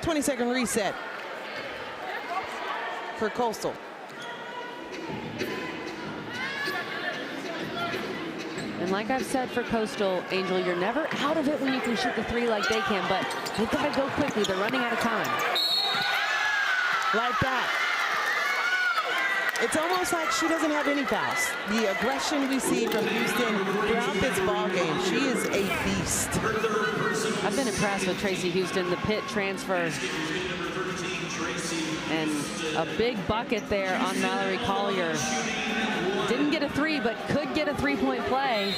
20-second reset for Coastal. And like I've said for Coastal, Angel, you're never out of it when you can shoot the 3 like they can, but they've got to go quickly. They're running out of time. Like that. It's almost like she doesn't have any fouls. The aggression we see from Houston throughout this ball game, she is a beast. I've been impressed with Tracy Houston, the Pitt transfer. And a big bucket there on Mallory Collier. Didn't get a 3, but could get a 3-point play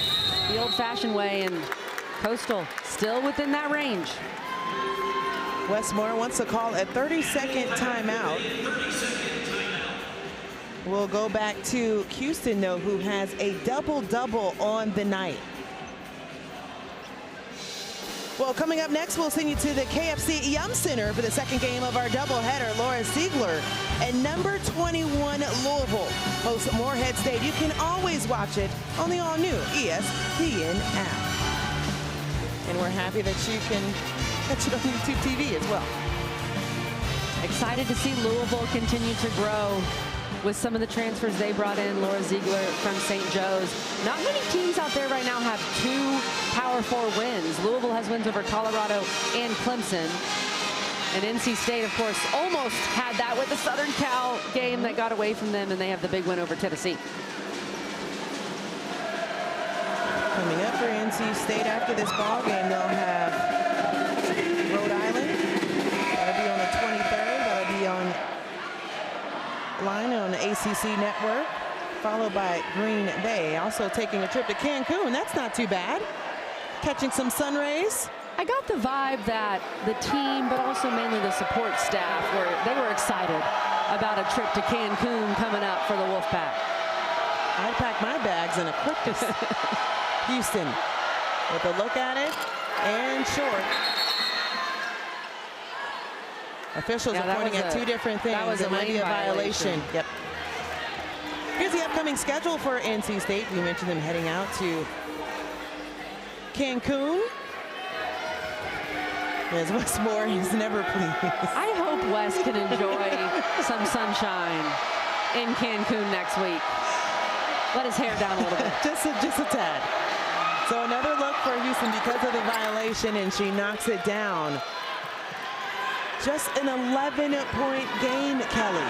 the old-fashioned way, and Coastal still within that range. Wes Moore wants to call a 30-second timeout. We'll go back to Houston, though, who has a double-double on the night. Well, coming up next, we'll send you to the KFC Yum Center for the second game of our doubleheader. Laura Ziegler and number 21 Louisville hosts Morehead State. You can always watch it on the all-new ESPN app. And we're happy that you can catch it on YouTube TV as well. Excited to see Louisville continue to grow with some of the transfers they brought in. Laura Ziegler from St. Joe's. Not many teams out there right now have 2 Power 4 wins. Louisville has wins over Colorado and Clemson. And NC State, of course, almost had that with the Southern Cal game that got away from them, and they have the big win over Tennessee. Coming up for NC State after this ball game, they'll have Rhode Island. That'll be on the 23rd. That'll be on the ACC Network, followed by Green Bay. Also taking a trip to Cancun. That's not too bad. Catching some sun rays. I got the vibe that the team, but also mainly the support staff, they were excited about a trip to Cancun coming up for the Wolfpack. I'd pack my bags in a quick Houston with a look at it and short. Officials are pointing at 2 different things. That was it might be a violation. Yep. Here's the upcoming schedule for NC State. We mentioned them heading out to Cancun. As Westmore is never pleased. I hope Wes can enjoy some sunshine in Cancun next week. Let his hair down a little bit. just a tad. So another look for Houston because of the violation, and she knocks it down. Just an 11-point game, Kelly.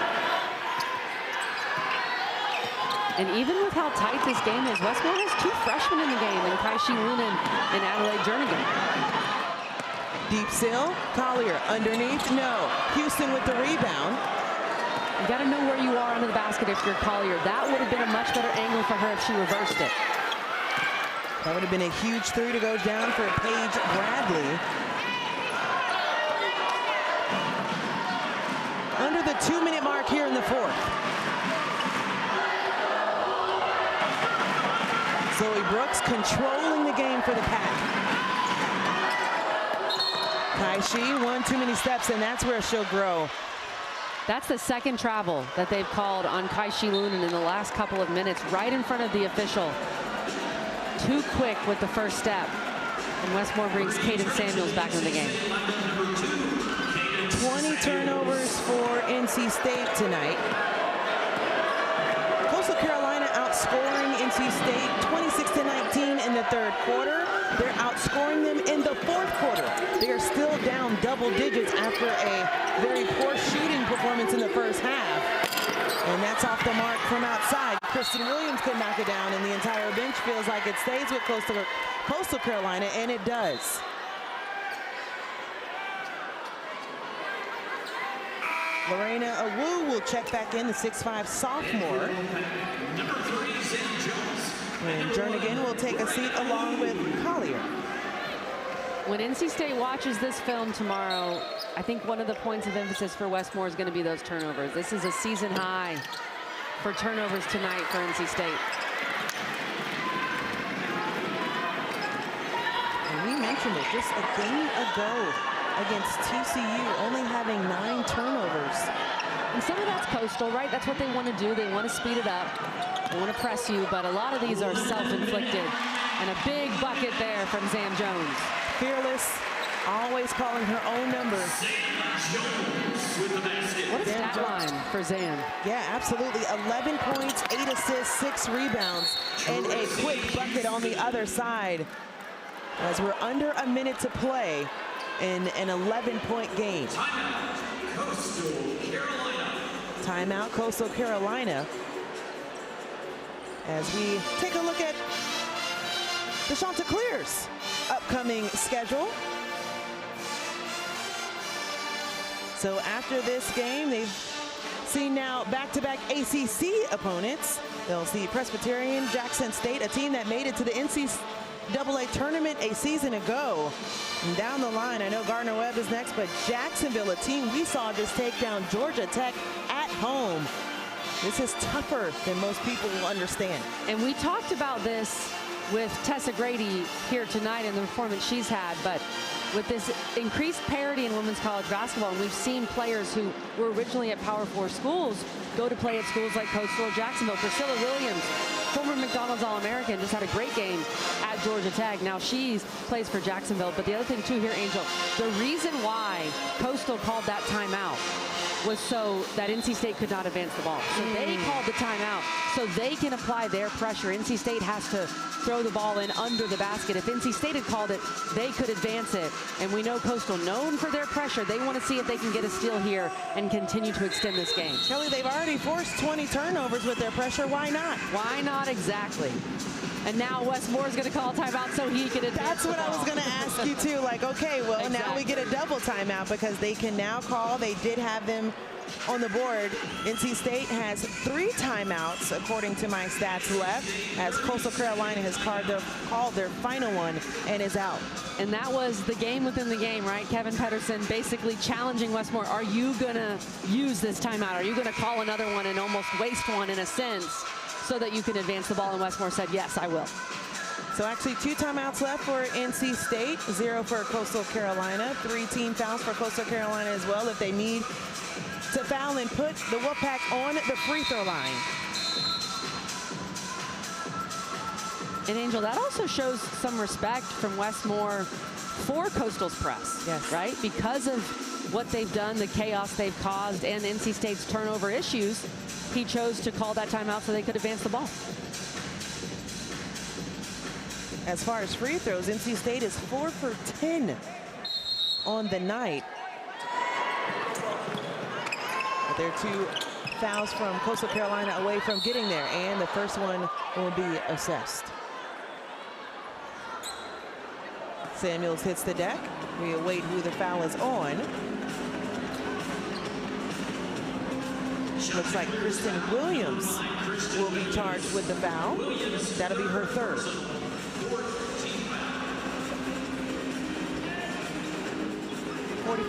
And even with how tight this game is, Westmore has 2 freshmen in the game, and Kaishi Lunan and Adelaide Jernigan. Deep seal, Collier underneath, no. Houston with the rebound. You got to know where you are under the basket if you're Collier. That would have been a much better angle for her if she reversed it. That would have been a huge 3 to go down for Paige Bradley. Under the 2-minute mark here in the 4th. Zoe Brooks controlling the game for the Pack. Kaishi, 1 too many steps, and that's where she'll grow. That's the second travel that they've called on Kaishi Lunan in the last couple of minutes, right in front of the official. Too quick with the first step. And Westmore brings Kaden Samuels back into the game. 20 turnovers for NC State tonight. Coastal Carolina outscoring NC State 26-19 in the 3rd quarter. They're outscoring them in the 4th quarter. They are still down double digits after a very poor shooting performance in the first half. And that's off the mark from outside. Kristen Williams could knock it down, and the entire bench feels like it stays with Coastal Carolina, and it does. Lorena Awu will check back in, the 6'5" sophomore. And Jernigan will take a seat along with Collier. When NC State watches this film tomorrow, I think one of the points of emphasis for Westmore is going to be those turnovers. This is a season high for turnovers tonight for NC State. And we mentioned it just a game ago against TCU, only having 9 turnovers. And some of that's Coastal, right? That's what they want to do. They want to speed it up. They want to press you, but a lot of these are self-inflicted. And a big bucket there from Zam Jones. Fearless, always calling her own number. What a stat line for Zam. Yeah, absolutely. 11 points, 8 assists, 6 rebounds, and a quick bucket on the other side. As we're under a minute to play in an 11-point game. Timeout, Coastal Carolina. As we take a look at the Chanticleers' upcoming schedule. So after this game, they've seen now back-to-back ACC opponents. They'll see Presbyterian, Jackson State, a team that made it to the NCAA tournament a season ago. And down the line, I know Gardner Webb is next, but Jacksonville, a team we saw just take down Georgia Tech at home. This is tougher than most people will understand. And we talked about this with Tessa Grady here tonight and the performance she's had, but with this increased parity in women's college basketball, and we've seen players who were originally at Power 4 schools go to play at schools like Coastal or Jacksonville. Priscilla Williams, former McDonald's All-American, just had a great game at Georgia Tech. Now she plays for Jacksonville. But the other thing too here, Angel, the reason why Coastal called that timeout was so that NC State could not advance the ball. So they called the timeout so they can apply their pressure. NC State has to throw the ball in under the basket. If NC State had called it, they could advance it. And we know Coastal, known for their pressure, they want to see if they can get a steal here and continue to extend this game. Kelly, they've already forced 20 turnovers with their pressure. Why not? Why not exactly? And now Wes Moore's going to call a timeout so he can advance. That's what I was going to ask you too. Like, okay, well, Exactly. Now we get a double timeout because they can now call. They did have them on the board. NC State has 3 timeouts, according to my stats, left, as Coastal Carolina has called their final one and is out. And that was the game within the game, right? Kevin Pedersen basically challenging Wes Moore. Are you going to use this timeout? Are you going to call another one and almost waste one in a sense so that you can advance the ball? And Wes Moore said, yes, I will. So actually 2 timeouts left for NC State, 0 for Coastal Carolina, 3 team fouls for Coastal Carolina as well if they need to foul and put the Wolfpack on the free throw line. And Angel, that also shows some respect from Wes Moore for Coastal's press. Yes. Right? Because of what they've done, the chaos they've caused, and NC State's turnover issues, he chose to call that timeout so they could advance the ball. As far as free throws, NC State is 4 for 10 on the night. But there are 2 fouls from Coastal Carolina away from getting there, and the first one will be assessed. Samuels hits the deck. We await who the foul is on. Looks like Kristen Williams will be charged with the foul. That'll be her 3rd.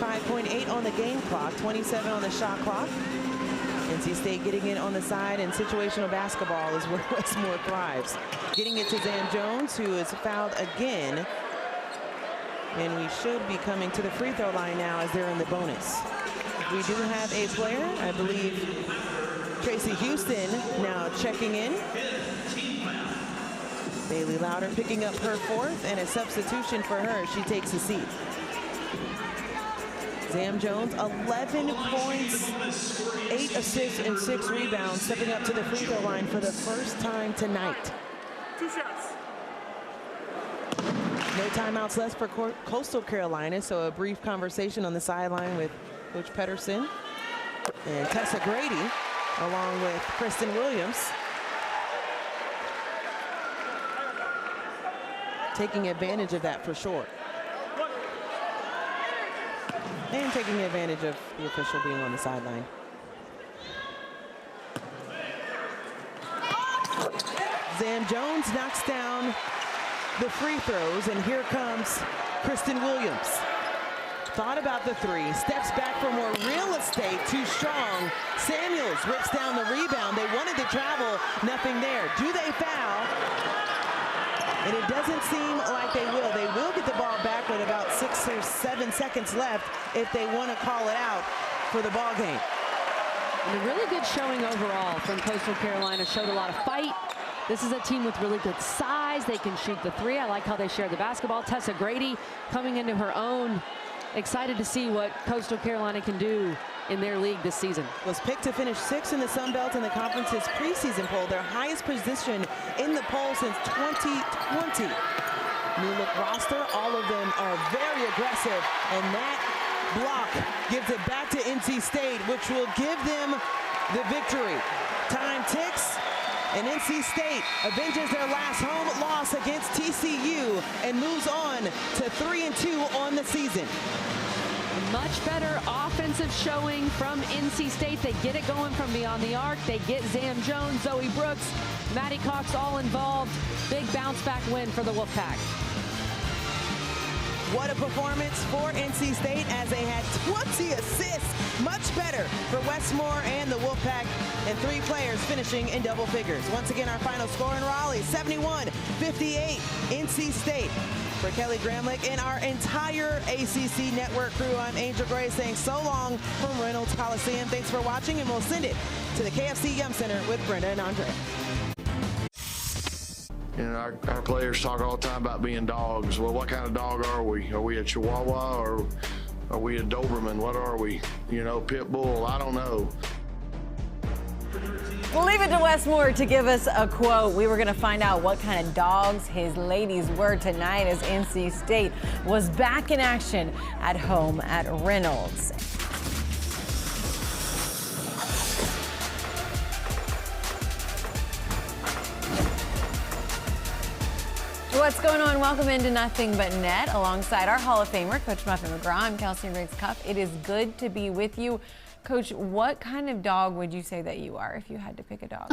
.8 on the game clock, 27 on the shot clock. NC State getting it on the side, and situational basketball is where Wes Moore thrives. Getting it to Zam Jones, who is fouled again. And we should be coming to the free throw line now as they're in the bonus. We do have a player, I believe, Tracy Houston now checking in. Bailey Louder picking up her 4th, and a substitution for her. She takes a seat. Zam Jones, 11 points, 8 assists, and 6 rebounds, stepping up to the free throw line for the first time tonight. 2 shots. No timeouts left for Coastal Carolina, so a brief conversation on the sideline with Coach Pedersen and Tessa Grady, along with Kristen Williams. Taking advantage of that for sure. And taking advantage of the official being on the sideline. Zam Jones knocks down the free throws, and here comes Kristen Williams. Thought about the 3, steps back for more real estate, too strong. Samuels rips down the rebound. They wanted to travel, nothing there. Do they foul? And it doesn't seem like they will. They will get the ball back with about 6 or 7 seconds left if they want to call it out for the ball game. And a really good showing overall from Coastal Carolina. Showed a lot of fight. This is a team with really good size. They can shoot the 3. I like how they share the basketball. Tessa Grady coming into her own. Excited to see what Coastal Carolina can do in their league this season. Was picked to finish 6th in the Sun Belt in the conference's preseason poll, their highest position in the poll since 2020. New look roster, all of them are very aggressive, and that block gives it back to NC State, which will give them the victory. Time ticks, and NC State avenges their last home loss against TCU and moves on to 3-2 on the season. Much better offensive showing from NC State. They get it going from beyond the arc. They get Zam Jones, Zoe Brooks, Maddie Cox all involved. Big bounce back win for the Wolfpack. What a performance for NC State as they had 20 assists. Much better for Westmore and the Wolfpack, and 3 players finishing in double figures. Once again, our final score in Raleigh, 71-58, NC State. For Kelly Gramlich and our entire ACC network crew, I'm Angel Gray saying so long from Reynolds Coliseum. Thanks for watching, and we'll send it to the KFC Yum Center with Brenda and Andrea. You know, our players talk all the time about being dogs. Well, what kind of dog are we? Are we a Chihuahua or are we a Doberman? What are we? You know, Pit Bull? I don't know. We'll leave it to Westmore to give us a quote. We were going to find out what kind of dogs his ladies were tonight as NC State was back in action at home at Reynolds. What's going on? Welcome into Nothing But Net alongside our Hall of Famer, Coach Muffin McGraw. I'm Kelsey Riggs-Cuff. It is good to be with you. Coach, what kind of dog would you say that you are if you had to pick a dog?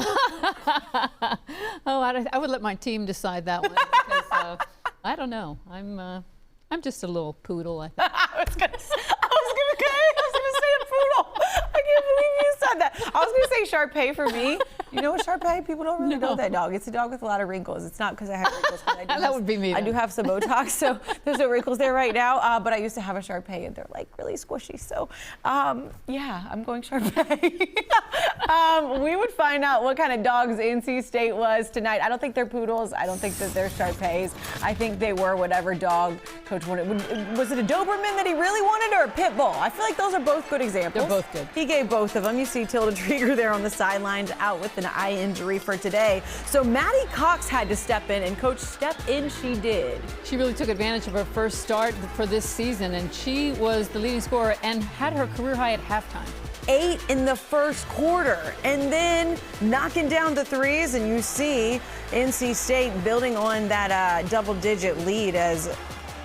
I would let my team decide that one because I don't know. I'm just a little poodle, I think. I was gonna say a poodle. I can't believe you said that. I was gonna say Shar-Pei for me. You know what Shar-Pei? People don't really know that dog. It's a dog with a lot of wrinkles. It's not because I have wrinkles. That would be me. I do have some Botox, so there's no wrinkles there right now. But I used to have a Shar-Pei, and they're like really squishy. So, yeah, I'm going Shar-Pei. We would find out what kind of dogs NC State was tonight. I don't think they're poodles. I don't think that they're Shar-Peis. I think they were whatever dog Coach wanted. Was it a Doberman that he really wanted or a Pit Bull? I feel like those are both good examples. They're both good. He gave both of them. You see Tilda Trieger there on the sidelines out with an eye injury for today. So Maddie Cox had to step in, and Coach, step in she did. She really took advantage of her first start for this season, and she was the leading scorer and had her career high at halftime. 8 in the first quarter, and then knocking down the threes, and you see NC State building on that double-digit lead as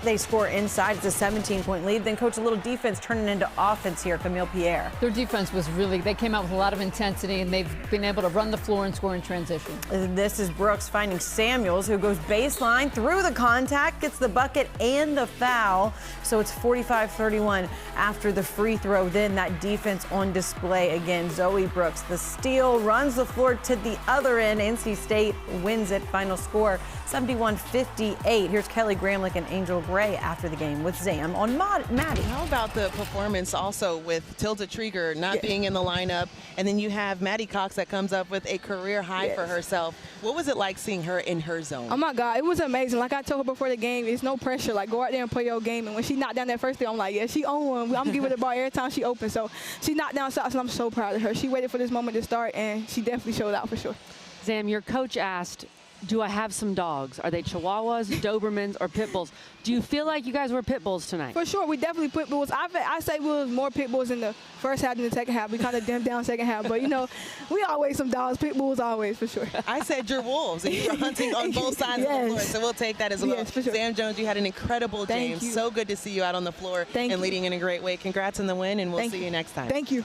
they score inside. It's a 17-point lead. Then, Coach, a little defense turning into offense here. Camille Pierre. Their defense was they came out with a lot of intensity, and they've been able to run the floor and score in transition. This is Brooks finding Samuels, who goes baseline through the contact, gets the bucket and the foul. So it's 45-31 after the free throw. Then that defense on display again. Zoe Brooks, the steal, runs the floor to the other end. NC State wins it. Final score 71-58. Here's Kelly Gramlich and Angel Gray after the game with Zam on Maddie. How about the performance also with Tilda Trieger not being in the lineup, and then you have Maddie Cox that comes up with a career high for herself. What was it like seeing her in her zone? Oh my God, it was amazing. Like I told her before the game, it's no pressure. Like go out there and play your game. And when she knocked down that first thing, I'm like, yeah, she on one. I'm giving the ball every time she opens. So she knocked down shots, and I'm so proud of her. She waited for this moment to start, and she definitely showed out for sure. Zam, your coach asked, do I have some dogs? Are they Chihuahuas, Dobermans, or Pit Bulls? Do you feel like you guys were Pit Bulls tonight? For sure, we definitely Pit Bulls. I say we was more Pit Bulls in the first half than the second half. We kind of dimmed down second half, but you know, we always some dogs. Pit Bulls always, for sure. I said you're wolves, and you were hunting on both sides of the floor, so we'll take that as well. Yes, for sure. Sam Jones, you had an incredible game. Thank you. So good to see you out on the floor and leading in a great way. Congrats on the win, and we'll see you next time. Thank you.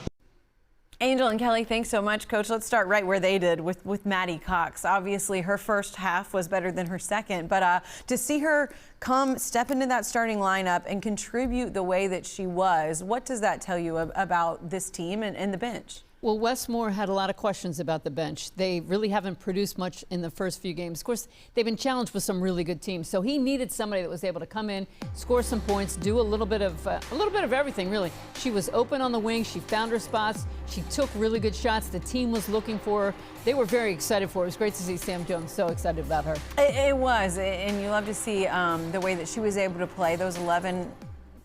Angel and Kelly, thanks so much, Coach. Let's start right where they did with Maddie Cox. Obviously, her first half was better than her second, but to see her step into that starting lineup and contribute the way that she was, what does that tell you about this team and the bench? Well, Westmore had a lot of questions about the bench. They really haven't produced much in the first few games. Of course, they've been challenged with some really good teams. So he needed somebody that was able to come in, score some points, do a little bit of everything, really. She was open on the wing. She found her spots. She took really good shots. The team was looking for her. They were very excited for her. It was great to see Sam Jones so excited about her. It was, and you love to see the way that she was able to play. Those 11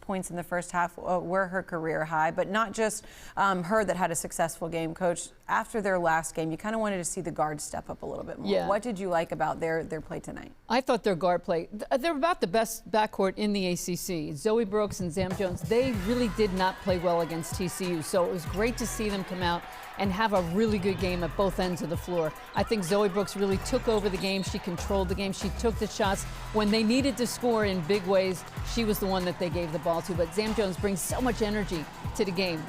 points in the first half were her career high, but not just her that had a successful game. Coach, after their last game, you kind of wanted to see the guards step up a little bit more. Yeah. What did you like about their play tonight? I thought their guard play, they're about the best backcourt in the ACC. Zoe Brooks and Zam Jones, they really did not play well against TCU, so it was great to see them come out and have a really good game at both ends of the floor. I think Zoe Brooks really took over the game. She controlled the game. She took the shots. When they needed to score in big ways, she was the one that they gave the ball to. But Zam Jones brings so much energy to the game.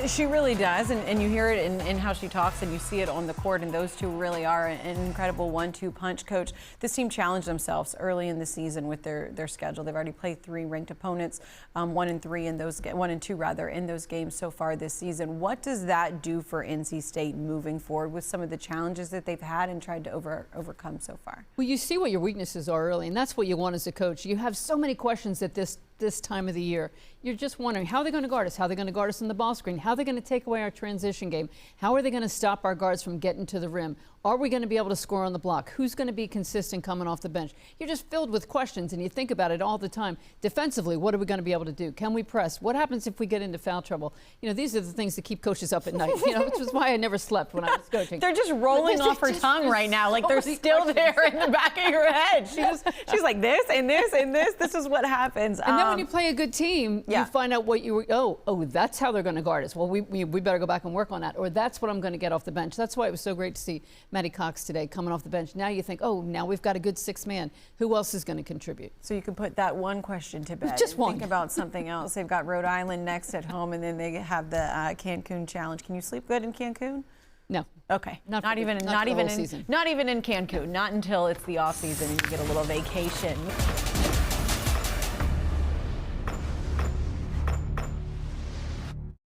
She really does, and you hear it in how she talks, and you see it on the court, and those two really are an incredible 1-2 punch. Coach, this team challenged themselves early in the season with their schedule. They've already played 3 ranked opponents, 1 and 2 rather, in those games so far this season. What does that do for NC State moving forward with some of the challenges that they've had and tried to overcome so far? Well, you see what your weaknesses are early, and that's what you want as a coach. You have so many questions at this time of the year. You're just wondering how they're going to guard us, how they're going to guard us in the ball screen, how they're going to take away our transition game, how are they going to stop our guards from getting to the rim, are we going to be able to score on the block, who's going to be consistent coming off the bench. You're just filled with questions, and you think about it all the time. Defensively, what are we going to be able to do? Can we press? What happens if we get into foul trouble? You know, these are the things that keep coaches up at night, you know, which is why I never slept when I was coaching. They're just rolling off her tongue right now, like they're still there in the back of your head. She's like this and this and this. This is what happens. And then when you play a good team, you find out what that's how they're going to guard us. Well, we better go back and work on that. Or that's what I'm going to get off the bench. That's why it was so great to see Maddie Cox today coming off the bench. Now you think, oh, now we've got a good 6th man. Who else is going to contribute? So you can put that one question to bed. Just one. Think about something else. They've got Rhode Island next at home, and then they have the Cancun Challenge. Can you sleep good in Cancun? No. Okay. Not even in Cancun. Not until it's the off season and you get a little vacation.